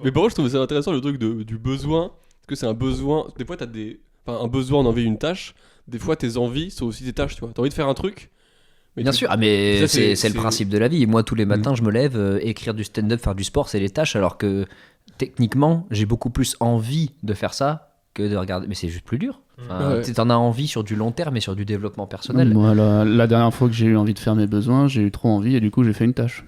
Mais par contre, je trouvais ça intéressant le truc du besoin. Parce que c'est un besoin. Des fois, t'as un besoin d'envie d'une tâche. Des fois, tes envies sont aussi des tâches, tu vois. T'as envie de faire un truc. Mais Bien tu- sûr, mais Ça, c'est le principe de la vie. Moi, tous les matins, je me lève, écrire du stand-up, faire du sport, c'est les tâches, alors que techniquement, j'ai beaucoup plus envie de faire ça que de regarder. Mais c'est juste plus dur. Enfin, Ouais. t'en as envie sur du long terme et sur du développement personnel. Moi, la dernière fois que j'ai eu envie de faire mes besoins, j'ai eu trop envie et du coup, j'ai fait une tâche.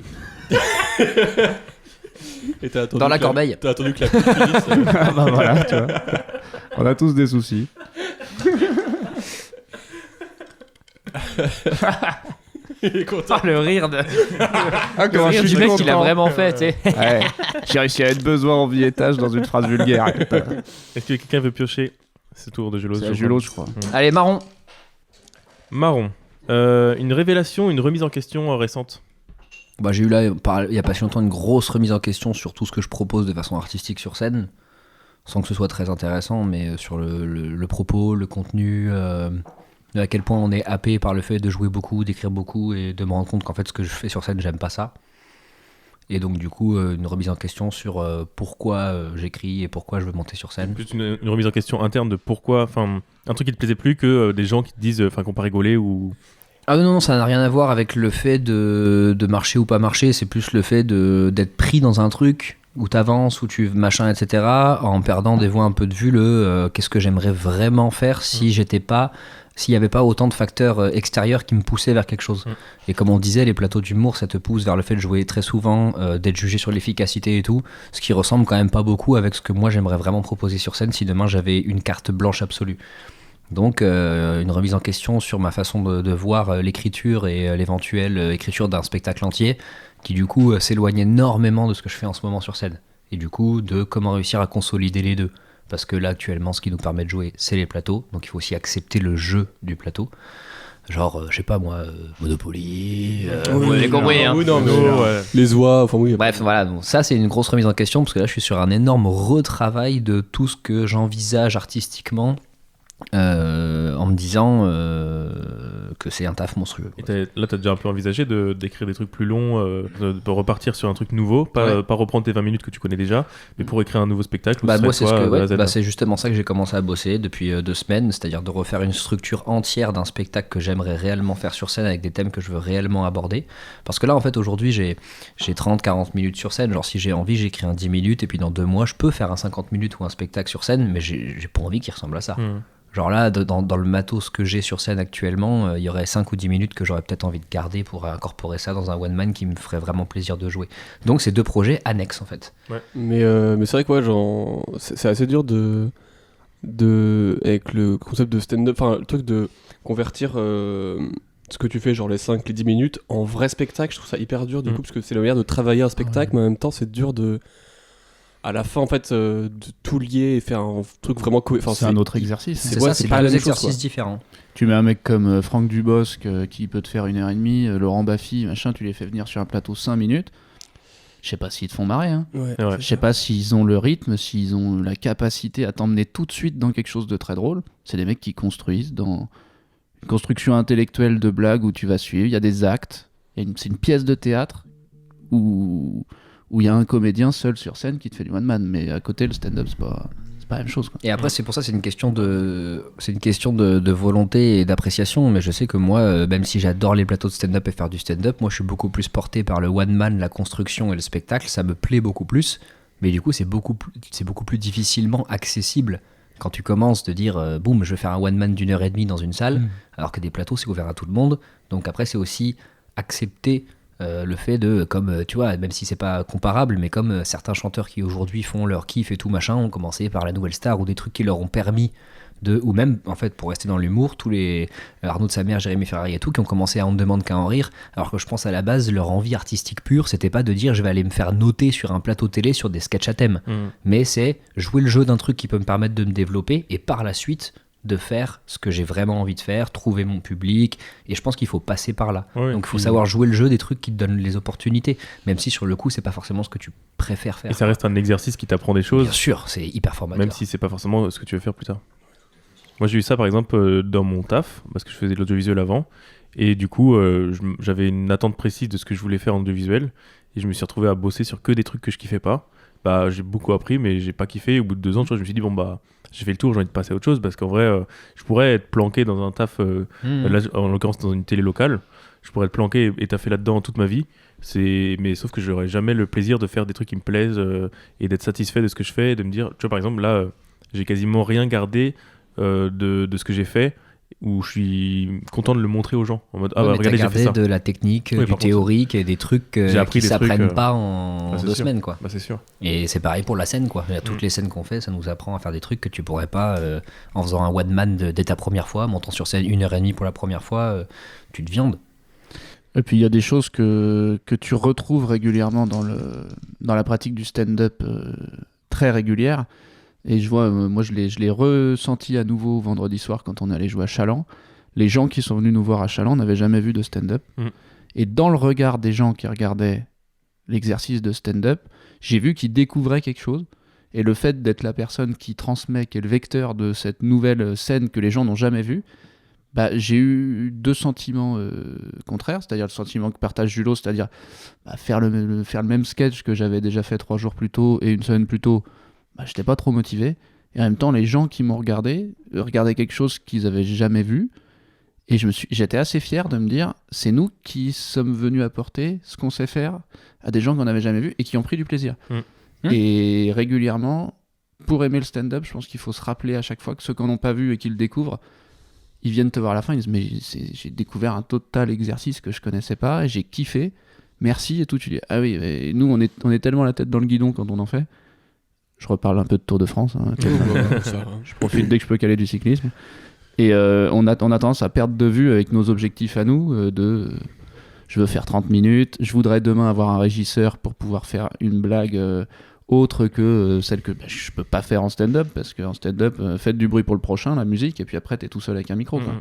Et t'as attendu Dans la que corbeille. T'as attendu que la pluie finisse. Ah bah voilà, tu vois. On a tous des soucis. Il est content. Ah, le rire, le comment rire je du suis mec qui l'a content. vraiment fait, tu sais. Ouais, j'ai réussi à être besoin, envie et tâche dans une phrase vulgaire. Est-ce que quelqu'un veut piocher? C'est le tour de Julos. C'est je à crois. Julos, je crois. Allez, marron. Marron. Une révélation, une remise en question récente. Bah, j'ai eu là, il y a pas si longtemps, une grosse remise en question sur tout ce que je propose de façon artistique sur scène, sans que ce soit très intéressant, mais sur le propos, le contenu, à quel point on est happé par le fait de jouer beaucoup, d'écrire beaucoup, et de me rendre compte qu'en fait ce que je fais sur scène, j'aime pas ça. Et donc du coup, une remise en question sur pourquoi j'écris et pourquoi je veux monter sur scène. Plus une remise en question interne de pourquoi, enfin, un truc qui te plaisait plus que des gens qui te disent, enfin, qu'on pas rigolé ou. Ah non, ça n'a rien à voir avec le fait de marcher ou pas marcher, c'est plus le fait d'être pris dans un truc où t'avances, où tu machin, etc., en perdant des fois un peu de vue qu'est-ce que j'aimerais vraiment faire si s'il n'y avait pas autant de facteurs extérieurs qui me poussaient vers quelque chose. Et comme on disait, les plateaux d'humour, ça te pousse vers le fait de jouer très souvent, d'être jugé sur l'efficacité et tout, ce qui ressemble quand même pas beaucoup avec ce que moi j'aimerais vraiment proposer sur scène si demain j'avais une carte blanche absolue. Donc une remise en question sur ma façon de voir l'écriture et l'éventuelle écriture d'un spectacle entier qui du coup s'éloigne énormément de ce que je fais en ce moment sur scène. Et du coup de comment réussir à consolider les deux. Parce que là actuellement ce qui nous permet de jouer c'est les plateaux, donc il faut aussi accepter le jeu du plateau. Genre, je sais pas moi, Monopoly, vous avez compris hein. Oui, non, mais ouais. les oies, enfin oui. Bref, voilà, donc ça c'est une grosse remise en question parce que là je suis sur un énorme retravail de tout ce que j'envisage artistiquement en me disant que c'est un taf monstrueux. Et là, t'as déjà un peu envisagé d'écrire des trucs plus longs, de repartir sur un truc nouveau, pas reprendre tes 20 minutes que tu connais déjà, mais pour écrire un nouveau spectacle. Bah, ce moi, serait c'est quoi, de A à Z, hein. c'est justement ça que j'ai commencé à bosser depuis 2 semaines, c'est-à-dire de refaire une structure entière d'un spectacle que j'aimerais réellement faire sur scène avec des thèmes que je veux réellement aborder. Parce que là, en fait, aujourd'hui, j'ai 30-40 minutes sur scène. Genre, si j'ai envie, j'écris un 10 minutes et puis dans 2 mois, je peux faire un 50 minutes ou un spectacle sur scène, mais j'ai pas envie qu'il ressemble à ça. Genre là, dans le matos que j'ai sur scène actuellement, il y aurait 5 ou 10 minutes que j'aurais peut-être envie de garder pour incorporer ça dans un one-man qui me ferait vraiment plaisir de jouer. Donc c'est 2 projets annexes en fait. Mais c'est vrai que ouais, genre, c'est assez dur avec le concept de stand-up, enfin le truc de convertir ce que tu fais, genre les 5, les 10 minutes, en vrai spectacle. Je trouve ça hyper dur du coup, parce que c'est la manière de travailler un spectacle, mais en même temps c'est dur de à la fin en fait de tout lier et faire un truc vraiment c'est un autre exercice. C'est ouais, ça, c'est c'est pas pas la deux même chose, exercices quoi. différents. Tu mets un mec comme Franck Dubosc qui peut te faire 1h30, Laurent Baffy, machin, tu les fais venir sur un plateau 5 minutes. Je sais pas s'ils te font marrer. Hein. Ouais, Ouais. Je sais pas s'ils ont le rythme, s'ils ont la capacité à t'emmener tout de suite dans quelque chose de très drôle. C'est des mecs qui construisent dans une construction intellectuelle de blagues où tu vas suivre. Il y a des actes. C'est une pièce de théâtre où il y a un comédien seul sur scène qui te fait du one-man. Mais à côté, le stand-up, c'est pas la même chose. Quoi. Et après, c'est pour ça, c'est une question de volonté et d'appréciation. Mais je sais que moi, même si j'adore les plateaux de stand-up et faire du stand-up, moi, je suis beaucoup plus porté par le one-man, la construction et le spectacle. Ça me plaît beaucoup plus. Mais du coup, c'est beaucoup plus difficilement accessible quand tu commences de dire, boum, je vais faire un one-man d'1h30 dans une salle, alors que des plateaux, c'est ouvert à tout le monde. Donc après, c'est aussi accepter le fait de, comme tu vois, même si c'est pas comparable, mais comme certains chanteurs qui aujourd'hui font leur kiff et tout machin, ont commencé par la Nouvelle Star ou des trucs qui leur ont permis de, ou même en fait pour rester dans l'humour, tous les Arnaud de sa mère, Jérémy Ferrari et tout, qui ont commencé à On ne demande qu'à en rire, alors que je pense à la base leur envie artistique pure, c'était pas de dire je vais aller me faire noter sur un plateau télé sur des sketchs à thème, mais c'est jouer le jeu d'un truc qui peut me permettre de me développer et par la suite de faire ce que j'ai vraiment envie de faire, trouver mon public, et je pense qu'il faut passer par là. Ouais, donc il faut puis- savoir jouer le jeu des trucs qui te donnent les opportunités, même si sur le coup c'est pas forcément ce que tu préfères faire. Et ça reste un exercice qui t'apprend des Bien choses, sûr, c'est hyper formateur. même si c'est pas forcément ce que tu veux faire plus tard. Moi, j'ai eu ça par exemple dans mon taf, parce que je faisais de l'audiovisuel avant, et du coup, j'avais une attente précise de ce que je voulais faire en audiovisuel, et je me suis retrouvé à bosser sur que des trucs que je kiffais pas. Bah, j'ai beaucoup appris, mais j'ai pas kiffé. Au bout de 2 ans, tu vois, je me suis dit, bon, bah, j'ai fait le tour, j'ai envie de passer à autre chose, parce qu'en vrai, je pourrais être planqué dans un taf, là, en l'occurrence dans une télé locale, je pourrais être planqué et taffer là-dedans toute ma vie. Mais sauf que j'aurais jamais le plaisir de faire des trucs qui me plaisent et d'être satisfait de ce que je fais, et de me dire, tu vois, par exemple, là, j'ai quasiment rien gardé de ce que j'ai fait, où je suis content de le montrer aux gens en mode Ouais, bah mais regardez, t'as j'ai fait gardé ça. de la technique, Oui, du par contre, théorique et des trucs j'ai appris qui des trucs, s'apprennent pas en bah, c'est 2 sûr. semaines quoi. Bah, c'est sûr. Et c'est pareil pour la scène quoi. Toutes les scènes qu'on fait, ça nous apprend à faire des trucs que tu pourrais pas en faisant un one man dès ta première fois, montant sur scène 1h30 pour la première fois, tu te viandes. Et puis il y a des choses que tu retrouves régulièrement dans la pratique du stand-up très régulière. Et je vois, moi je l'ai ressenti à nouveau vendredi soir quand on est allé jouer à Chaland. Les gens qui sont venus nous voir à Chaland n'avaient jamais vu de stand-up. Et dans le regard des gens qui regardaient l'exercice de stand-up, j'ai vu qu'ils découvraient quelque chose. Et le fait d'être la personne qui transmet, qui est le vecteur de cette nouvelle scène que les gens n'ont jamais vue, bah, j'ai eu 2 sentiments contraires, c'est-à-dire le sentiment que partage Julot, c'est-à-dire faire le même sketch que j'avais déjà fait 3 jours plus tôt et une semaine plus tôt, bah, j'étais pas trop motivé. Et en même temps, les gens qui m'ont regardé regardaient quelque chose qu'ils avaient jamais vu. Et j'étais assez fier de me dire, c'est nous qui sommes venus apporter ce qu'on sait faire à des gens qu'on n'avait jamais vus et qui ont pris du plaisir. Et régulièrement, pour aimer le stand-up, je pense qu'il faut se rappeler à chaque fois que ceux qui n'en ont pas vu et qui le découvrent, ils viennent te voir à la fin, ils disent mais j'ai découvert un total exercice que je connaissais pas, et j'ai kiffé, merci et tout. Tu dis ah oui, et nous on est tellement la tête dans le guidon quand on en fait. Je reparle un peu de Tour de France, hein, je profite dès que je peux caler du cyclisme. Et on a tendance à perdre de vue avec nos objectifs à nous, je veux faire 30 minutes, je voudrais demain avoir un régisseur pour pouvoir faire une blague autre que celle que je peux pas faire en stand-up, parce qu'en stand-up, faites du bruit pour le prochain, la musique, et puis après t'es tout seul avec un micro. Quoi.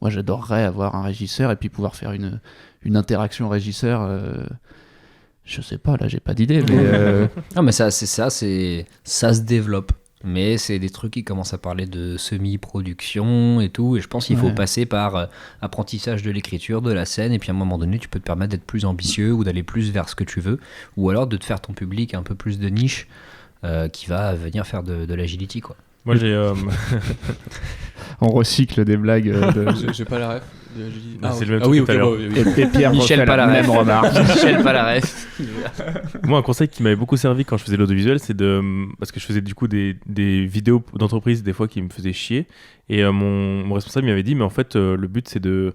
Moi j'adorerais avoir un régisseur et puis pouvoir faire une interaction régisseur. Je sais pas, là j'ai pas d'idée, mais Non mais ça se développe. Mais c'est des trucs qui commencent à parler de semi-production et tout, et je pense qu'il faut passer par apprentissage de l'écriture, de la scène, et puis à un moment donné tu peux te permettre d'être plus ambitieux ou d'aller plus vers ce que tu veux, ou alors de te faire ton public un peu plus de niche qui va venir faire de l'agility quoi. Moi j'ai on recycle des blagues. J'ai pas la ref. c'est le même Ah oui, truc ok, tout à l'heure. bon, Et Pierre Michel refait la Palaref. même remarque. Michel Palaref. Moi, un conseil qui m'avait beaucoup servi quand je faisais l'audiovisuel, c'est parce que je faisais du coup des vidéos d'entreprise des fois qui me faisaient chier, et mon responsable m'avait dit mais en fait le but c'est de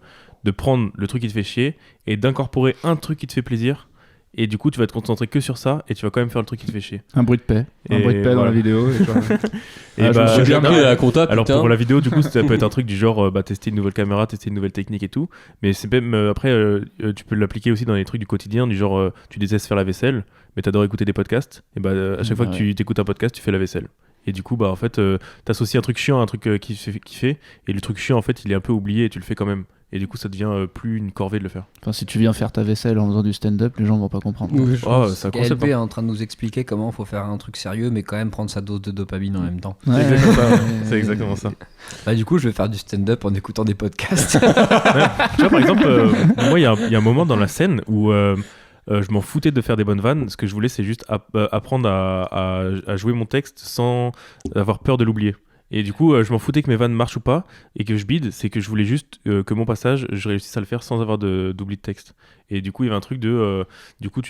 prendre le truc qui te fait chier et d'incorporer un truc qui te fait plaisir, et du coup tu vas te concentrer que sur ça et tu vas quand même faire le truc qui te fait chier. Un bruit de paix. Un Et bruit de paix dans voilà. la vidéo. Et genre... Et Ah, je me J'ai bien non, pris la compta, alors putain. pour la vidéo, du coup, ça peut être un truc du genre tester une nouvelle caméra, tester une nouvelle technique et tout. Mais c'est même après, tu peux l'appliquer aussi dans les trucs du quotidien, du genre tu détestes faire la vaisselle, mais t'adores écouter des podcasts. Et à chaque fois que tu t'écoutes un podcast, tu fais la vaisselle. Et du coup, en fait, t'associes un truc chiant à un truc qui fait kiffer, et le truc chiant, en fait, il est un peu oublié et tu le fais quand même. Et du coup, ça devient plus une corvée de le faire. Enfin, si tu viens faire ta vaisselle en faisant du stand-up, les gens vont pas comprendre. Oui, je Oh, pense. c'est un concept. KLP est en train de nous expliquer comment faut faire un truc sérieux, mais quand même prendre sa dose de dopamine en même temps. C'est Ouais, exactement ça. ouais, C'est exactement ça. Bah, du coup, je vais faire du stand-up en écoutant des podcasts. Tu vois, par exemple, moi, il y a un moment dans la scène où je m'en foutais de faire des bonnes vannes. Ce que je voulais, c'est juste apprendre à jouer mon texte sans avoir peur de l'oublier. Et du coup, je m'en foutais que mes vannes marchent ou pas et que je bide. C'est que je voulais juste que mon passage, je réussisse à le faire sans avoir d'oubli de texte. Et du coup, il y avait un truc de. Du coup,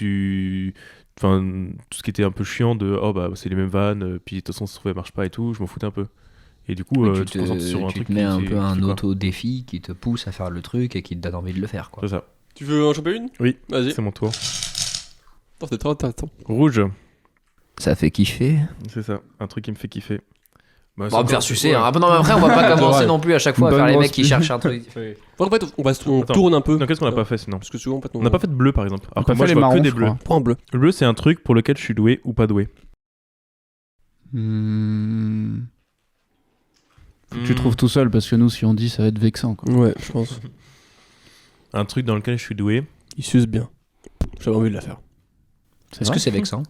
Enfin, tout ce qui était un peu chiant de. Oh, bah, c'est les mêmes vannes, puis de toute façon, ça se trouve, elle marche pas et tout. Je m'en foutais un peu. Et du coup, tu te concentres sur un tu truc te mets un peu un qui fait quoi. auto-défi qui te pousse à faire le truc et qui te donne envie de le faire, quoi. C'est ça. Tu veux en choper une? Oui, Vas-y. c'est mon tour. Attends, c'est trop intéressant. Rouge, Ça fait kiffer. c'est ça. Un truc qui me fait kiffer. Bah, On va me faire sucer. ouais. Hein. Ah, non, mais après, on va pas commencer Ouais. non plus à chaque fois à Bonne faire les grosse mecs qui pub. cherchent un truc. En fait, on Attends. tourne un peu. Non, qu'est-ce qu'on n'a pas fait sinon? Parce que souvent, en fait, On n'a pas fait de bleu par exemple. Alors pas que moi fait je les vois que marrons, des je bleus. crois. Point bleu. Le bleu c'est un truc pour lequel je suis doué ou pas doué. Faut que tu trouves tout seul parce que nous, si on dit, ça va être vexant. Quoi. Ouais, je pense. Un truc dans lequel je suis doué. Il suce bien. J'avais envie de la faire. C'est Est-ce vrai que c'est vexant?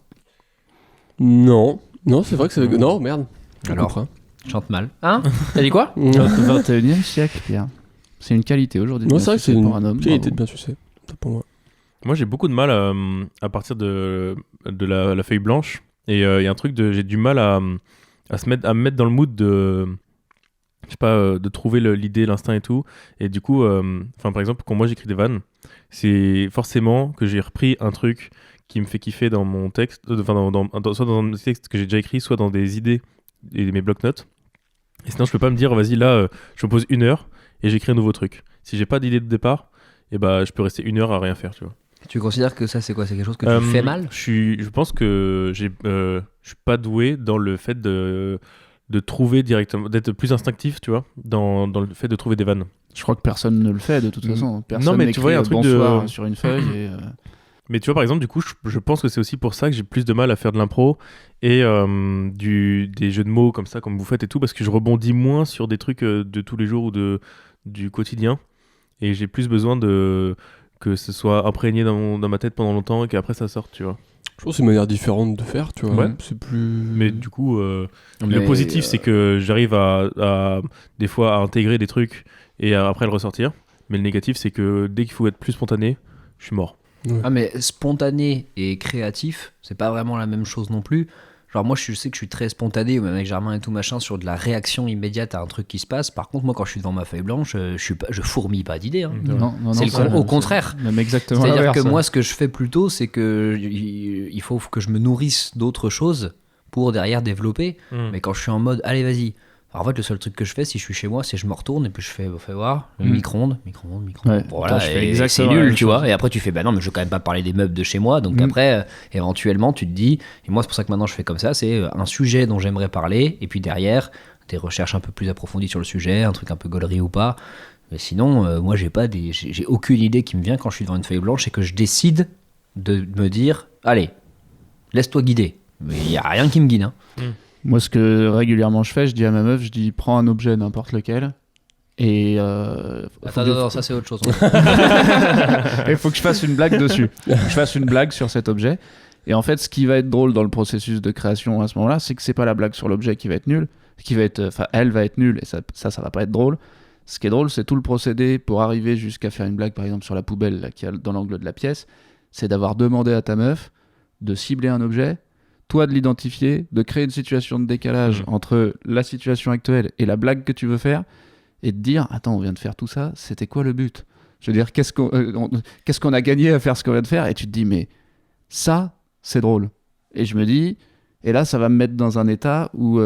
Non. Non, c'est vrai que c'est. Non, merde. On Alors, coupera. chante mal. Hein? T'as dit quoi? Non, 21e siècle, Pierre. C'est une qualité aujourd'hui. de Non, bien c'est vrai que sucer c'est pour un homme. une qualité de bravo. bien sucer. C'est pour moi. Moi j'ai beaucoup de mal à partir de la feuille blanche. Et il y a un truc de j'ai du mal à me mettre dans le mood de je sais pas de trouver l'idée, l'instinct et tout. Et du coup enfin par exemple quand moi j'écris des vannes, c'est forcément que j'ai repris un truc qui me fait kiffer dans mon texte, enfin soit dans un texte que j'ai déjà écrit, soit dans des idées et mes bloc-notes. Et sinon je peux pas me dire vas-y là je me pose 1 heure et j'écris un nouveau truc. Si j'ai pas d'idée de départ, et bah je peux rester 1 heure à rien faire, tu vois. Tu considères que ça, c'est quoi? C'est quelque chose que tu fais mal? Je pense que je suis pas doué dans le fait de trouver directement, d'être plus instinctif, tu vois, dans le fait de trouver des vannes. Je crois que personne ne le fait de toute façon. Personne mais tu vois, il y a un truc bonsoir de- sur une feuille. Et, Mais tu vois, par exemple, du coup, je pense que c'est aussi pour ça que j'ai plus de mal à faire de l'impro et des jeux de mots comme ça, comme vous faites et tout, parce que je rebondis moins sur des trucs de tous les jours ou du quotidien. Et j'ai plus besoin que ce soit imprégné dans ma tête pendant longtemps et qu'après ça sorte, tu vois. Je pense que c'est une manière différente de faire, tu vois. Ouais. C'est plus. Mais du coup, le Mais, positif, c'est que j'arrive à des fois à intégrer des trucs et après le ressortir. Mais le négatif, c'est que dès qu'il faut être plus spontané, je suis mort. Ah, mais spontané et créatif, c'est pas vraiment la même chose non plus. Genre, moi, je sais que je suis très spontané, ou même avec Germain et tout machin, sur de la réaction immédiate à un truc qui se passe. Par contre, moi, quand je suis devant ma feuille blanche, je fourmille pas d'idées. Hein. non, C'est ça, au contraire. Même exactement. C'est-à-dire l'inverse, que hein. moi, ce que je fais plutôt, c'est que il faut que je me nourrisse d'autres choses pour derrière développer. Mais quand je suis en mode, allez, vas-y. Alors, en fait, le seul truc que je fais, si je suis chez moi, c'est je me retourne et puis je fais voir, le micro-ondes. Ouais. Voilà, Attends, je fais et exactement c'est la nul, même tu chose. vois. Et après, tu fais, bah non, mais je vais quand même pas parler des meubles de chez moi. Donc après, éventuellement, tu te dis, et moi, c'est pour ça que maintenant je fais comme ça, c'est un sujet dont j'aimerais parler, et puis derrière, des recherches un peu plus approfondies sur le sujet, un truc un peu gaulerie ou pas. Mais sinon, moi, j'ai aucune idée qui me vient quand je suis devant une feuille blanche et que je décide de me dire, allez, laisse-toi guider. Mais il y a rien qui me guide, hein. Moi, ce que régulièrement je fais, je dis à ma meuf, je dis prends un objet n'importe lequel et Attends, non, ça c'est autre chose. il faut que je fasse une blague dessus. Je fasse une blague sur cet objet. Et en fait, ce qui va être drôle dans le processus de création à ce moment-là, c'est que c'est pas la blague sur l'objet qui va être nulle, elle va être nulle et ça va pas être drôle. Ce qui est drôle, c'est tout le procédé pour arriver jusqu'à faire une blague, par exemple sur la poubelle là, qui est dans l'angle de la pièce. C'est d'avoir demandé à ta meuf de cibler un objet, toi de l'identifier, de créer une situation de décalage entre la situation actuelle et la blague que tu veux faire, et de dire attends, on vient de faire tout ça, c'était quoi le but? Je veux dire, qu'est-ce qu'on a gagné à faire ce qu'on vient de faire? Et tu te dis mais ça, c'est drôle. Et je me dis, et là ça va me mettre dans un état où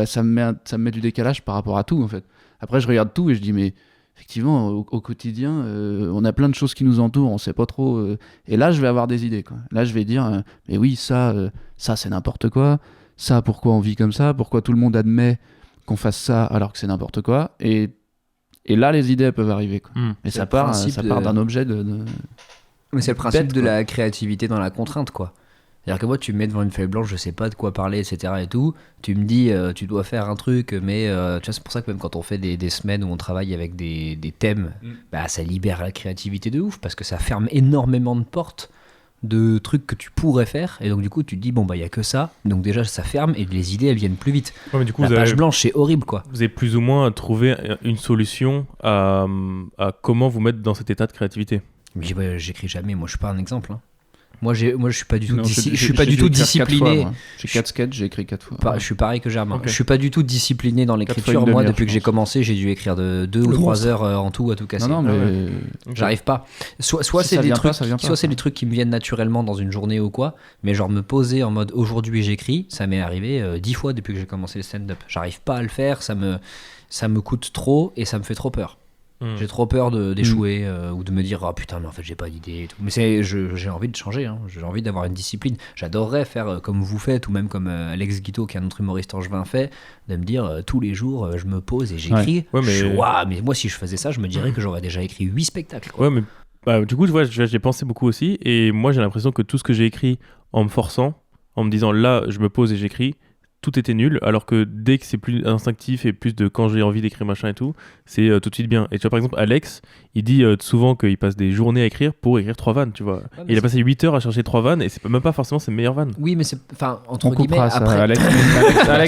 ça me met du décalage par rapport à tout en fait. Après je regarde tout et je dis mais effectivement, au quotidien, on a plein de choses qui nous entourent, on sait pas trop. Et là, je vais avoir des idées, quoi. Là, je vais dire, mais oui, ça c'est n'importe quoi. Ça, pourquoi on vit comme ça? Pourquoi tout le monde admet qu'on fasse ça alors que c'est n'importe quoi? Et là, les idées elles peuvent arriver, quoi. Et ça part d'un objet de... Mais c'est le principe bête, de quoi. la créativité dans la contrainte, quoi. C'est-à-dire que moi, tu me mets devant une feuille blanche, je sais pas de quoi parler, etc. et tout. Tu me dis, tu dois faire un truc, mais tu vois, c'est pour ça que même quand on fait des semaines où on travaille avec des thèmes, bah, ça libère la créativité de ouf, parce que ça ferme énormément de portes de trucs que tu pourrais faire. Et donc, du coup, tu te dis, bon, bah, il y a que ça. Donc, déjà, ça ferme et les idées, elles viennent plus vite. Ouais, mais du coup, La vous page avez, blanche, c'est horrible, quoi. vous avez plus ou moins trouvé une solution à comment vous mettre dans cet état de créativité. Mais j'écris jamais, moi, je suis pas un exemple, hein. Moi, je suis pas du tout, Non, je suis j'ai pas du dû tout écrire 4 fois, discipliné. moi. J'ai 4 sketchs, j'ai écrit 4 fois. Je suis pareil que Germain. Ok. Je suis pas du tout discipliné dans l'écriture. fois une Moi, demi-heure, depuis que je j'ai pense. commencé, j'ai dû écrire de 2 ou 3 heures en tout à tout casser. Non, mais... J'arrive pas. Soit Si c'est ça des vient trucs, pas, ça vient pas, soit c'est quoi. des trucs qui me viennent naturellement dans une journée ou quoi. Mais genre me poser en mode aujourd'hui j'écris, ça m'est arrivé 10 fois depuis que j'ai commencé le stand-up. J'arrive pas à le faire, ça me coûte trop et ça me fait trop peur. J'ai trop peur d'échouer ou de me dire oh putain mais en fait j'ai pas d'idée et tout. Mais j'ai envie de changer, hein. J'ai envie d'avoir une discipline. J'adorerais faire comme vous faites ou même comme Alex Guiteau qui est un autre humoriste angevin fait, de me dire tous les jours je me pose et j'écris. Ouais, mais- Mais moi si je faisais ça je me dirais que j'aurais déjà écrit 8 spectacles, quoi. Ouais, mais bah, du coup, tu vois, j'ai pensé beaucoup aussi. Et moi, j'ai l'impression que tout ce que j'ai écrit en me forçant, en me disant là, je me pose et j'écris, tout était nul. Alors que dès que c'est plus instinctif et plus de quand j'ai envie d'écrire machin et tout, c'est tout de suite bien. Et tu vois, par exemple, Alex, il dit souvent qu'il passe des journées à écrire pour écrire 3 vannes, tu vois. mais Et il a passé 8 heures à chercher 3 vannes et c'est même pas forcément ses meilleures vannes. Oui mais c'est enfin entre On guillemets coupera ça. après Alex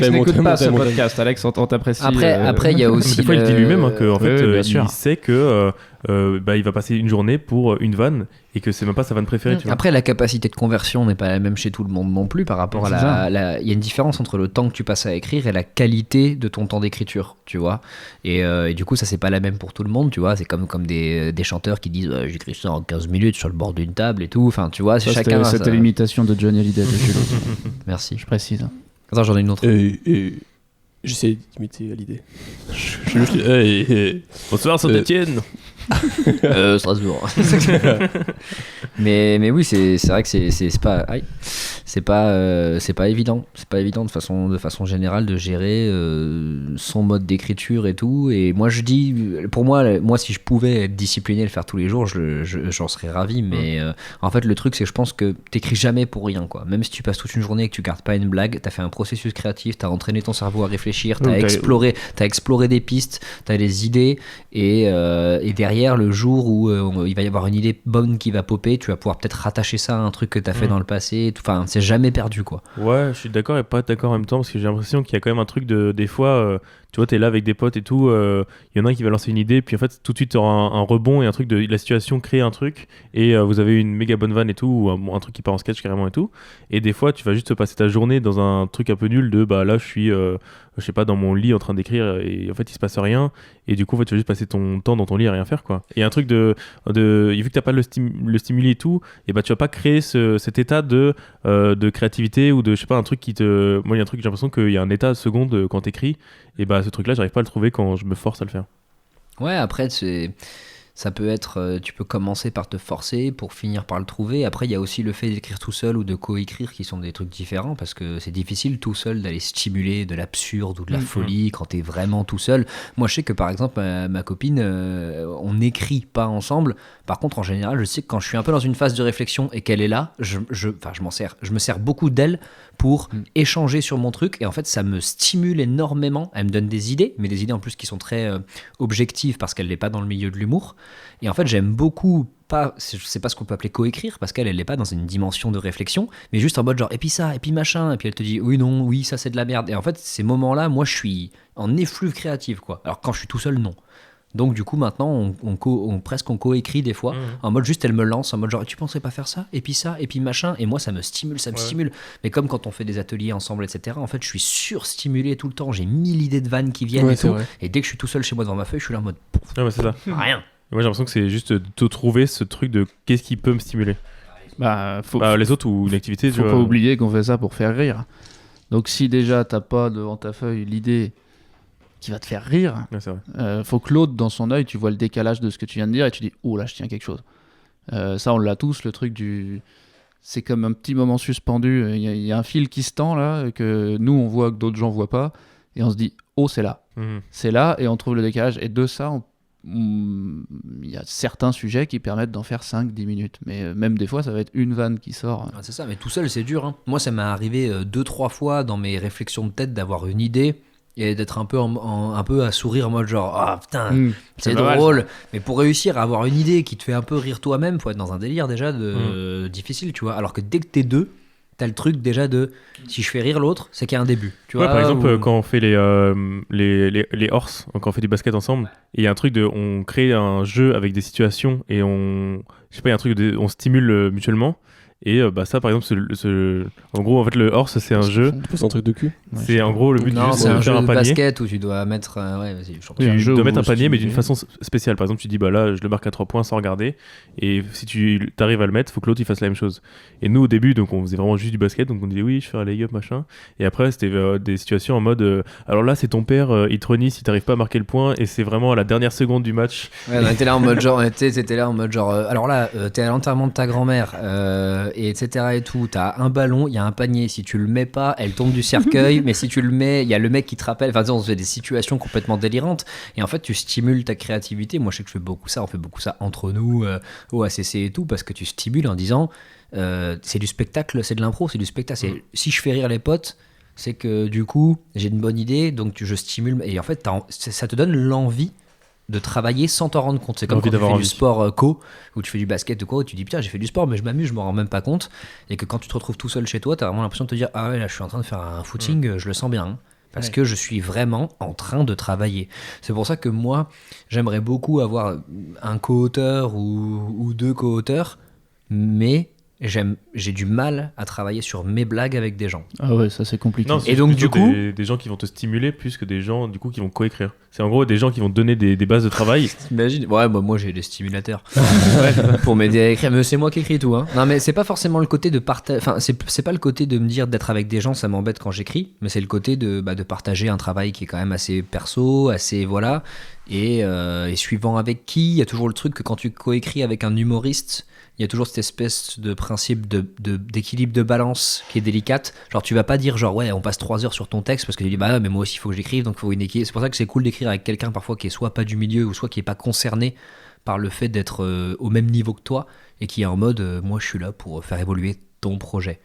n'écoute Montagne, pas ce montagne. podcast. Alex, on t'apprécie. après il y a aussi Des fois, il dit lui-même hein, qu'en fait, bien il sûr. sait que bah, il va passer une journée pour une vanne et que c'est même pas sa vanne préférée, tu vois. Après, la capacité de conversion n'est pas la même chez tout le monde non plus par rapport C'est à il y a une différence entre le temps que tu passes à écrire et la qualité de ton temps d'écriture, tu vois. Et du coup, ça, c'est pas la même pour tout le monde, tu vois. C'est comme des chanteurs qui disent j'écris ça en 15 minutes sur le bord d'une table et tout. Enfin, tu vois, c'est Ça, chacun. C'était l'imitation de Johnny Hallyday. Merci. Je précise. Attends, j'en ai une autre. Et j'essaie d'imiter à l'idée. Bonsoir, Saint-Etienne. Strasbourg. mais oui, c'est vrai que c'est pas aïe. c'est pas évident. C'est pas évident de façon générale de gérer son mode d'écriture et tout. Et moi je dis, pour moi si je pouvais être discipliné et le faire tous les jours, j'en serais ravi. Mais en fait le truc c'est que je pense que t'écris jamais pour rien, quoi. Même si tu passes toute une journée et que tu gardes pas une blague, t'as fait un processus créatif, t'as entraîné ton cerveau à réfléchir, t'as exploré des pistes, t'as des idées et derrière le jour où il va y avoir une idée bonne qui va popper, tu vas pouvoir peut-être rattacher ça à un truc que t'as fait dans le passé. Enfin, c'est jamais perdu, quoi. Ouais, je suis d'accord et pas d'accord en même temps parce que j'ai l'impression qu'il y a quand même un truc de des fois, tu vois, t'es là avec des potes et tout, il y en a un qui va lancer une idée, puis en fait tout de suite t'auras un rebond et un truc de la situation crée un truc et vous avez une méga bonne vanne et tout, ou un truc qui part en sketch carrément et tout. Et des fois tu vas juste passer ta journée dans un truc un peu nul de bah là je suis je sais pas dans mon lit en train d'écrire et en fait il se passe rien et du coup en fait, tu vas juste passer ton temps dans ton lit à rien faire, quoi. Et un truc de vu que t'as pas le stimuli et tout, et bah tu vas pas créer cet état de créativité ou de je sais pas un truc qui te moi il y a un truc j'ai l'impression qu'il y a un état seconde quand t'écris et bah ce truc là j'arrive pas à le trouver quand je me force à le faire. Ouais, après ça peut être, tu peux commencer par te forcer pour finir par le trouver. Après, il y a aussi le fait d'écrire tout seul ou de coécrire qui sont des trucs différents parce que c'est difficile tout seul d'aller stimuler de l'absurde ou de la folie quand t'es vraiment tout seul. Moi, je sais que par exemple, ma copine, on n'écrit pas ensemble. Par contre, en général, je sais que quand je suis un peu dans une phase de réflexion et qu'elle est là, je me sers beaucoup d'elle pour échanger sur mon truc et en fait, ça me stimule énormément. Elle me donne des idées, mais des idées en plus qui sont très objectives parce qu'elle n'est pas dans le milieu de l'humour. Et en fait, j'aime beaucoup, je sais pas ce qu'on peut appeler coécrire, parce qu'elle n'est pas dans une dimension de réflexion, mais juste en mode genre, et puis ça, et puis machin, et puis elle te dit, oui, non, oui, ça c'est de la merde. Et en fait, ces moments-là, moi, je suis en effluve créative, quoi. Alors quand je suis tout seul, non. Donc du coup, maintenant, on coécrit des fois, en mode juste, elle me lance, en mode genre, tu penserais pas faire ça, et puis machin, et moi, ça me stimule. Mais comme quand on fait des ateliers ensemble, etc., en fait, je suis surstimulé tout le temps, j'ai 1000 idées de vannes qui viennent et tout, et dès que je suis tout seul chez moi devant ma feuille, je suis là en mode, pouf, Ouais, bah, c'est ça. rien. Et moi j'ai l'impression que c'est juste de trouver ce truc de qu'est-ce qui peut me stimuler. Les autres ou une activité, tu faut vois. pas oublier qu'on fait ça pour faire rire. Donc si déjà t'as pas devant ta feuille l'idée qui va te faire rire. Ouais, c'est vrai. Faut que l'autre, dans son œil, tu vois le décalage de ce que tu viens de dire et tu dis oh là, je tiens quelque chose. Ça, on l'a tous, le truc du. C'est comme un petit moment suspendu. Il y a un fil qui se tend là, que nous on voit, que d'autres gens voient pas. Et on se dit oh, c'est là. C'est là, et on trouve le décalage. Et de ça, il y a certains sujets qui permettent d'en faire 5-10 minutes. Mais même des fois, ça va être une vanne qui sort. Ah, c'est ça, mais tout seul, c'est dur. Hein. Moi, ça m'est arrivé 2-3 fois dans mes réflexions de tête d'avoir une idée et d'être un peu, un peu à sourire en mode genre ah putain, c'est drôle. Mais pour réussir à avoir une idée qui te fait un peu rire toi-même, faut être dans un délire déjà difficile, tu vois. Alors que dès que t'es deux, t'as le truc déjà de si je fais rire l'autre, c'est qu'il y a un début. Tu vois, par exemple, quand on fait les horses, quand on fait du basket ensemble, il y a un truc de on crée un jeu avec des situations et on il y a un truc on stimule mutuellement. Et ça, par exemple, en gros, en fait, le horse, c'est un jeu. C'est un truc de cul. C'est en gros le but non, c'est c'est un jeu faire de un panier. basket où tu dois mettre. Ouais, vas-y, Tu dois mettre un panier, mais d'une façon spéciale. Par exemple, tu dis bah là, je le marque à 3 points sans regarder. Et si tu arrives à le mettre, il faut que l'autre il fasse la même chose. Et nous, au début, donc on faisait vraiment juste du basket. Donc on disait oui, je fais un lay-up, machin. Et après, c'était des situations en mode alors là, c'est ton père, il te renie si t'arrives pas à marquer le point. Et c'est vraiment à la dernière seconde du match. Ouais, on était là en mode genre, t'étais là en mode genre, alors là, t'es à l'enterrement de ta grand-mère, et etc. et tout. T'as un ballon, il y a un panier. Si tu le mets pas, elle tombe du cercueil. Mais si tu le mets, il y a le mec qui te rappelle. Enfin, on se fait des situations complètement délirantes. Et en fait, tu stimules ta créativité. Moi, je sais que je fais beaucoup ça. On fait beaucoup ça entre nous, au ACC et tout, parce que tu stimules en disant, c'est du spectacle, c'est de l'impro, c'est du spectacle. Si je fais rire les potes, c'est que du coup, j'ai une bonne idée, donc je stimule. Et en fait, ça te donne l'envie de travailler sans t'en rendre compte. C'est comme quand tu fais du sport ou tu fais du basket ou quoi, où tu dis putain j'ai fait du sport mais je m'amuse, je m'en rends même pas compte, et que quand tu te retrouves tout seul chez toi, t'as vraiment l'impression de te dire ah ouais là je suis en train de faire un footing, je le sens bien, hein, parce que je suis vraiment en train de travailler. C'est pour ça que moi j'aimerais beaucoup avoir un co-auteur ou deux co-auteurs, mais j'ai du mal à travailler sur mes blagues avec des gens. Ah ouais, ça c'est compliqué. Non, et donc du coup, des gens qui vont te stimuler plus que des gens du coup qui vont coécrire. C'est en gros des gens qui vont te donner des bases de travail. T'imagines ? Ouais, bah moi j'ai des stimulateurs pour m'aider à écrire, mais c'est moi qui écris tout. Hein. Non, mais c'est pas forcément le côté de partager. Enfin, c'est pas le côté de me dire d'être avec des gens, ça m'embête quand j'écris, mais c'est le côté de partager un travail qui est quand même assez perso, assez voilà, et suivant avec qui. Il y a toujours le truc que quand tu coécris avec un humoriste, il y a toujours cette espèce de principe d'équilibre de balance qui est délicate. Genre, tu vas pas dire, genre, ouais, on passe 3 heures sur ton texte parce que tu dis, bah, mais moi aussi, il faut que j'écrive, donc il faut une équipe. C'est pour ça que c'est cool d'écrire avec quelqu'un parfois qui est soit pas du milieu ou soit qui est pas concerné par le fait d'être au même niveau que toi et qui est en mode, moi, je suis là pour faire évoluer ton projet.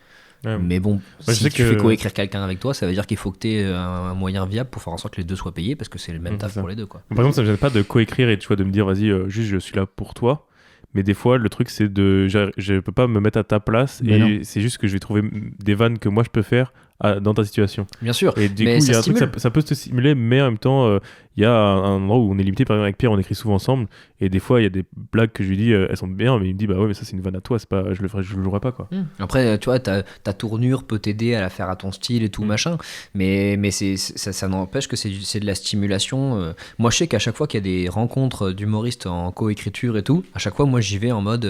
Ouais. Mais bon, si tu fais coécrire quelqu'un avec toi, ça veut dire qu'il faut que tu aies un moyen viable pour faire en sorte que les deux soient payés parce que c'est le même taf pour les deux, quoi. Par exemple, ça me gêne pas de coécrire et tu vois, de me dire, vas-y, juste je suis là pour toi. Mais des fois, le truc, c'est je peux pas me mettre à ta place c'est juste que je vais trouver des vannes que moi je peux faire dans ta situation. Bien sûr. Et du coup, il y a un truc, ça peut te stimuler, mais en même temps, il y a un endroit où on est limité. Par exemple, avec Pierre, on écrit souvent ensemble. Et des fois, il y a des blagues que je lui dis, elles sont bien, mais il me dit, bah ouais, mais ça, c'est une vanne à toi, c'est pas, je le jouerai pas, quoi. Après, tu vois, ta tournure peut t'aider à la faire à ton style et tout, machin. Mais ça n'empêche que c'est de la stimulation. Moi, je sais qu'à chaque fois qu'il y a des rencontres d'humoristes en coécriture et tout, à chaque fois, moi, j'y vais en mode.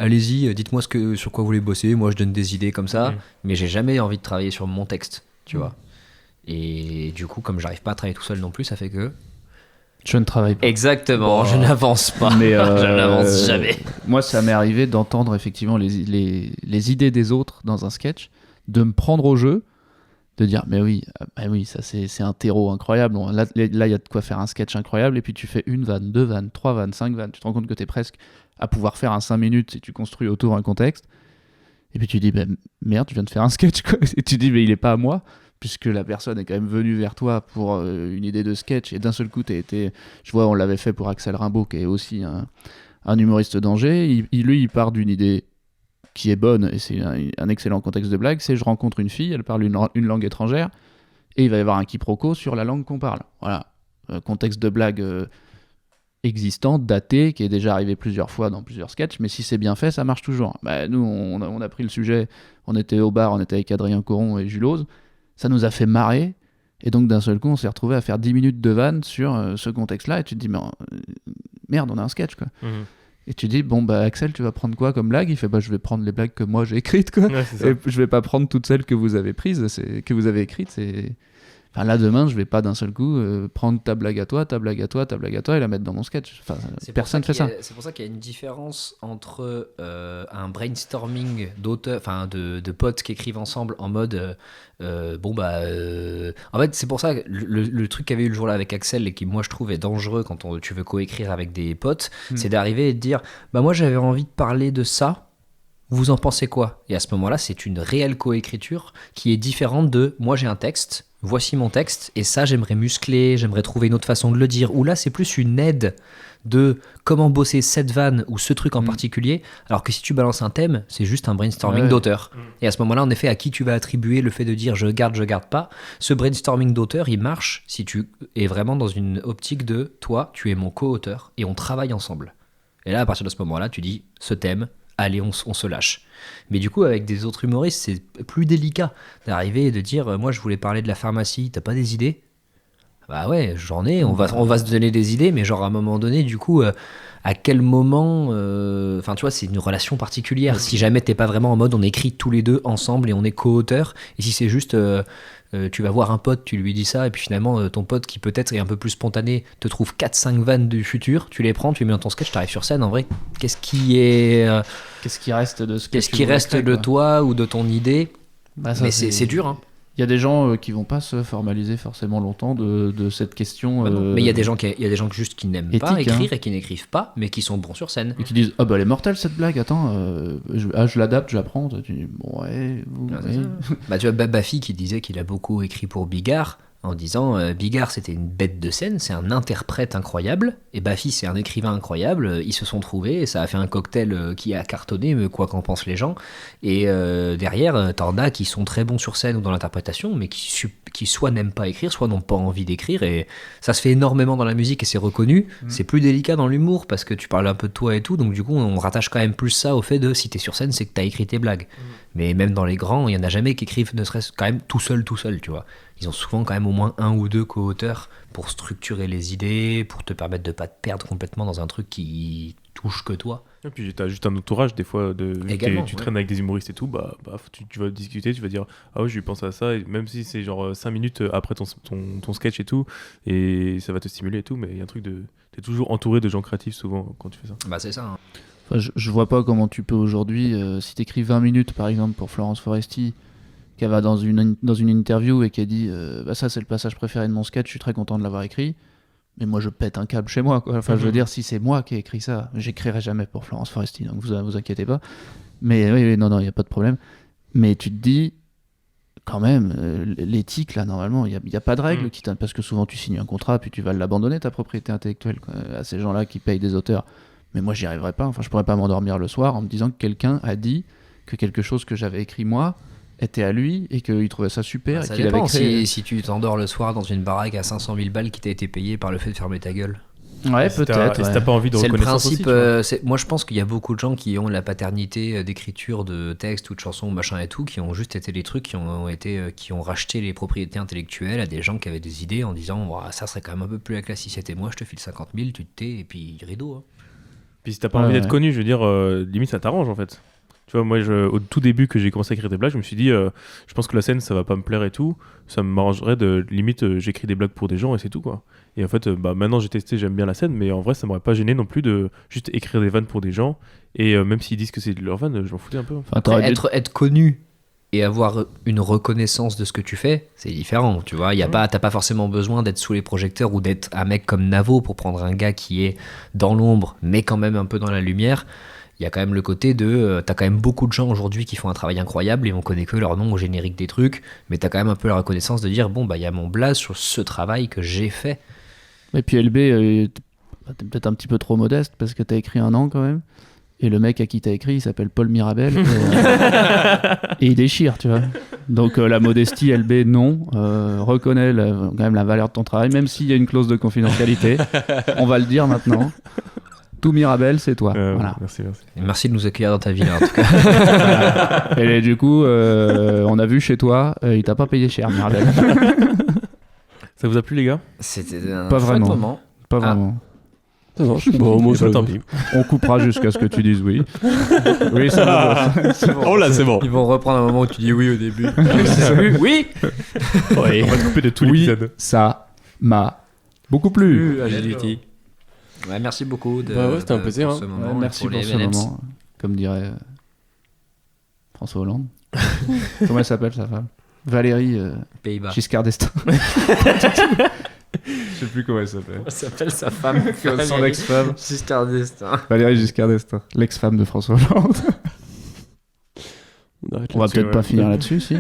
Allez-y, dites-moi sur quoi vous voulez bosser. Moi, je donne des idées comme ça, mais j'ai jamais envie de travailler sur mon texte, tu vois. Et du coup, comme j'arrive pas à travailler tout seul non plus, ça fait que je ne travaille pas. Exactement, je n'avance pas. Mais je n'avance jamais. Moi, ça m'est arrivé d'entendre effectivement les idées des autres dans un sketch, de me prendre au jeu, de dire mais oui, ça c'est un terreau incroyable. Bon, là, il y a de quoi faire un sketch incroyable. Et puis tu fais une vanne, 2 vannes, 3 vannes, 5 vannes. Tu te rends compte que t'es presque à pouvoir faire un 5 minutes si tu construis autour un contexte. Et puis tu dis merde, je viens de faire un sketch, quoi. Et tu dis mais il est pas à moi, puisque la personne est quand même venue vers toi pour une idée de sketch, et d'un seul coup je vois, on l'avait fait pour Axel Rimbaud, qui est aussi un humoriste d'Angers. Il part d'une idée qui est bonne, et c'est un excellent contexte de blague, c'est je rencontre une fille, elle parle une langue étrangère, et il va y avoir un quiproquo sur la langue qu'on parle. Voilà, contexte de blague existant, daté, qui est déjà arrivé plusieurs fois dans plusieurs sketchs, mais si c'est bien fait, ça marche toujours. Nous, on a pris le sujet, on était au bar, on était avec Adrien Coron et Jules Ose, ça nous a fait marrer, et donc d'un seul coup, on s'est retrouvé à faire 10 minutes de vanne sur ce contexte-là, et tu te dis, mais merde, on a un sketch, quoi. Et tu dis, bon, Axel, tu vas prendre quoi comme blague ? Il fait, je vais prendre les blagues que moi j'ai écrites, quoi. Ouais, et je vais pas prendre toutes celles que vous avez prises, que vous avez écrites, Enfin, là, demain, je vais pas d'un seul coup prendre ta blague à toi, et la mettre dans mon sketch. Enfin, personne fait ça. C'est pour ça qu'il y a une différence entre un brainstorming d'auteurs, enfin de potes qui écrivent ensemble en mode en fait, c'est pour ça que le truc qu'avait eu le jour là avec Axel et qui, moi, je trouve est dangereux quand tu veux coécrire avec des potes, c'est d'arriver et de dire bah, moi, j'avais envie de parler de ça. Vous en pensez quoi ? Et à ce moment-là, c'est une réelle coécriture qui est différente de moi j'ai un texte, voici mon texte, et ça j'aimerais muscler, j'aimerais trouver une autre façon de le dire. Ou là, c'est plus une aide de comment bosser cette vanne ou ce truc en particulier, alors que si tu balances un thème, c'est juste un brainstorming d'auteur. Et à ce moment-là, en effet, à qui tu vas attribuer le fait de dire je garde pas, ce brainstorming d'auteur, il marche si tu es vraiment dans une optique de toi, tu es mon co-auteur, et on travaille ensemble. Et là, à partir de ce moment-là, tu dis ce thème, allez, on se lâche. Mais du coup, avec des autres humoristes, c'est plus délicat d'arriver et de dire moi, je voulais parler de la pharmacie, t'as pas des idées ? Bah ouais, j'en ai, on va se donner des idées, mais genre à un moment donné, du coup, à quel moment... Enfin, tu vois, c'est une relation particulière. Si jamais t'es pas vraiment en mode on écrit tous les deux ensemble et on est co-auteurs, et si c'est juste... tu vas voir un pote, tu lui dis ça, et puis finalement, ton pote qui peut-être est un peu plus spontané te trouve 4-5 vannes du futur, tu les prends, tu les mets dans ton sketch, t'arrives sur scène. En vrai, qu'est-ce qui reste de ce Qu'est-ce qui reste de toi ou de ton idée ? Bah, ça, mais c'est dur, hein. Il y a des gens qui vont pas se formaliser forcément longtemps de cette question. Mais il y a des gens juste qui n'aiment éthique, pas écrire et qui n'écrivent pas, mais qui sont bons sur scène. Et qui disent ah bah elle est mortelle cette blague, attends, je l'adapte, je la prends. Tu dis bon ouais. Bah tu vois Bafi qui disait qu'il a beaucoup écrit pour Bigard. En disant Bigard c'était une bête de scène, c'est un interprète incroyable, et Bafi c'est un écrivain incroyable, ils se sont trouvés et ça a fait un cocktail qui a cartonné, mais quoi qu'en pensent les gens. Et derrière t'en as qui sont très bons sur scène ou dans l'interprétation, mais qui soit n'aiment pas écrire, soit n'ont pas envie d'écrire, et ça se fait énormément dans la musique et c'est reconnu. C'est plus délicat dans l'humour parce que tu parles un peu de toi et tout, donc du coup on rattache quand même plus ça au fait de si t'es sur scène c'est que t'as écrit tes blagues. Mais même dans les grands, il y en a jamais qui écrivent ne serait-ce quand même tout seul, tu vois. Ils ont souvent quand même au moins un ou deux co-auteurs pour structurer les idées, pour te permettre de pas te perdre complètement dans un truc qui touche que toi. Et puis t'as juste un entourage des fois, Également, tu traînes avec des humoristes et tout, bah tu vas discuter, tu vas dire ah ouais je lui pense à ça, et même si c'est genre 5 minutes après ton sketch et tout, et ça va te stimuler et tout, mais il y a un truc de... T'es toujours entouré de gens créatifs souvent quand tu fais ça. Bah c'est ça, hein. Enfin, je vois pas comment tu peux aujourd'hui, si t'écris 20 minutes par exemple pour Florence Foresti, qui va dans une interview et qui a dit bah ça c'est le passage préféré de mon sketch, je suis très content de l'avoir écrit, mais moi je pète un câble chez moi, quoi. Enfin je veux dire, si c'est moi qui ai écrit ça, j'écrirai jamais pour Florence Foresti, donc vous inquiétez pas, mais oui non il y a pas de problème, mais tu te dis quand même l'éthique là normalement il y a pas de règle parce que souvent tu signes un contrat puis tu vas l'abandonner ta propriété intellectuelle, quoi, à ces gens là qui payent des auteurs. Mais moi j'y arriverais pas, enfin je pourrais pas m'endormir le soir en me disant que quelqu'un a dit que quelque chose que j'avais écrit moi était à lui et qu'il trouvait ça super. Ça et qu'il dépend avait créé... si tu t'endors le soir dans une baraque à 500 000 balles qui t'a été payée par le fait de fermer ta gueule. Ouais, peut-être. Et si t'as pas envie de C'est le reconnaissance principe. aussi, Moi, je pense qu'il y a beaucoup de gens qui ont la paternité d'écriture de textes ou de chansons, machin et tout, qui ont juste été des trucs qui ont racheté les propriétés intellectuelles à des gens qui avaient des idées en disant ça serait quand même un peu plus la classe si c'était moi, je te file 50 000, tu te tais et puis rideau. Hein. Puis si t'as pas envie d'être connu, je veux dire, limite ça t'arrange en fait. Tu vois, moi, au tout début que j'ai commencé à écrire des blagues, je me suis dit, je pense que la scène, ça va pas me plaire et tout. Ça m'arrangerait de, limite, j'écris des blagues pour des gens et c'est tout, quoi. Et en fait, maintenant, j'ai testé, j'aime bien la scène, mais en vrai, ça m'aurait pas gêné non plus de juste écrire des vannes pour des gens. Et même s'ils disent que c'est de leur vanne, je m'en foutais un peu. Enfin, être connu et avoir une reconnaissance de ce que tu fais, c'est différent, tu vois. T'as pas forcément besoin d'être sous les projecteurs ou d'être un mec comme Navo pour prendre un gars qui est dans l'ombre, mais quand même un peu dans la lumière. Il y a quand même le côté de... t'as quand même beaucoup de gens aujourd'hui qui font un travail incroyable et on connaît que leur nom au générique des trucs, mais t'as quand même un peu la reconnaissance de dire, il y a mon blaze sur ce travail que j'ai fait. Et puis LB, t'es peut-être un petit peu trop modeste parce que t'as écrit un an quand même, et le mec à qui t'as écrit, il s'appelle Paul Mirabel, et il déchire, tu vois. Donc la modestie, LB, non. Reconnais quand même la valeur de ton travail, même s'il y a une clause de confidentialité. On va le dire maintenant. Tout Mirabel, c'est toi. Voilà. Merci. Et merci de nous accueillir dans ta ville, en tout cas. Voilà. Et du coup, on a vu chez toi, il t'a pas payé cher, Mirabel. Ça vous a plu, les gars ? C'était un pas chouette vraiment. moment. Pas vraiment. Non, bon, moi, Tant pis. On coupera jusqu'à ce que tu dises oui. Oui, ça va. C'est bon. Oh là, c'est bon. Ils vont reprendre un moment où tu dis oui au début. Oui. Ouais, on va te couper de tout Oui, l'épisode. ça m'a beaucoup plu. Agility. Ouais, merci beaucoup. Bah ouais, c'était un plaisir, pour ce hein. moment Ouais, et merci pour les ce M&M's. moment. Comme dirait François Hollande. Comment elle s'appelle sa femme? Valérie Pays-Bas. Giscard d'Estaing. Je sais plus comment elle s'appelle. Ça s'appelle sa femme. Son ex-femme. Giscard d'Estaing. Valérie Giscard d'Estaing, l'ex-femme de François Hollande. On arrête On va là-dessus, peut-être ouais. pas finir là-dessus, si.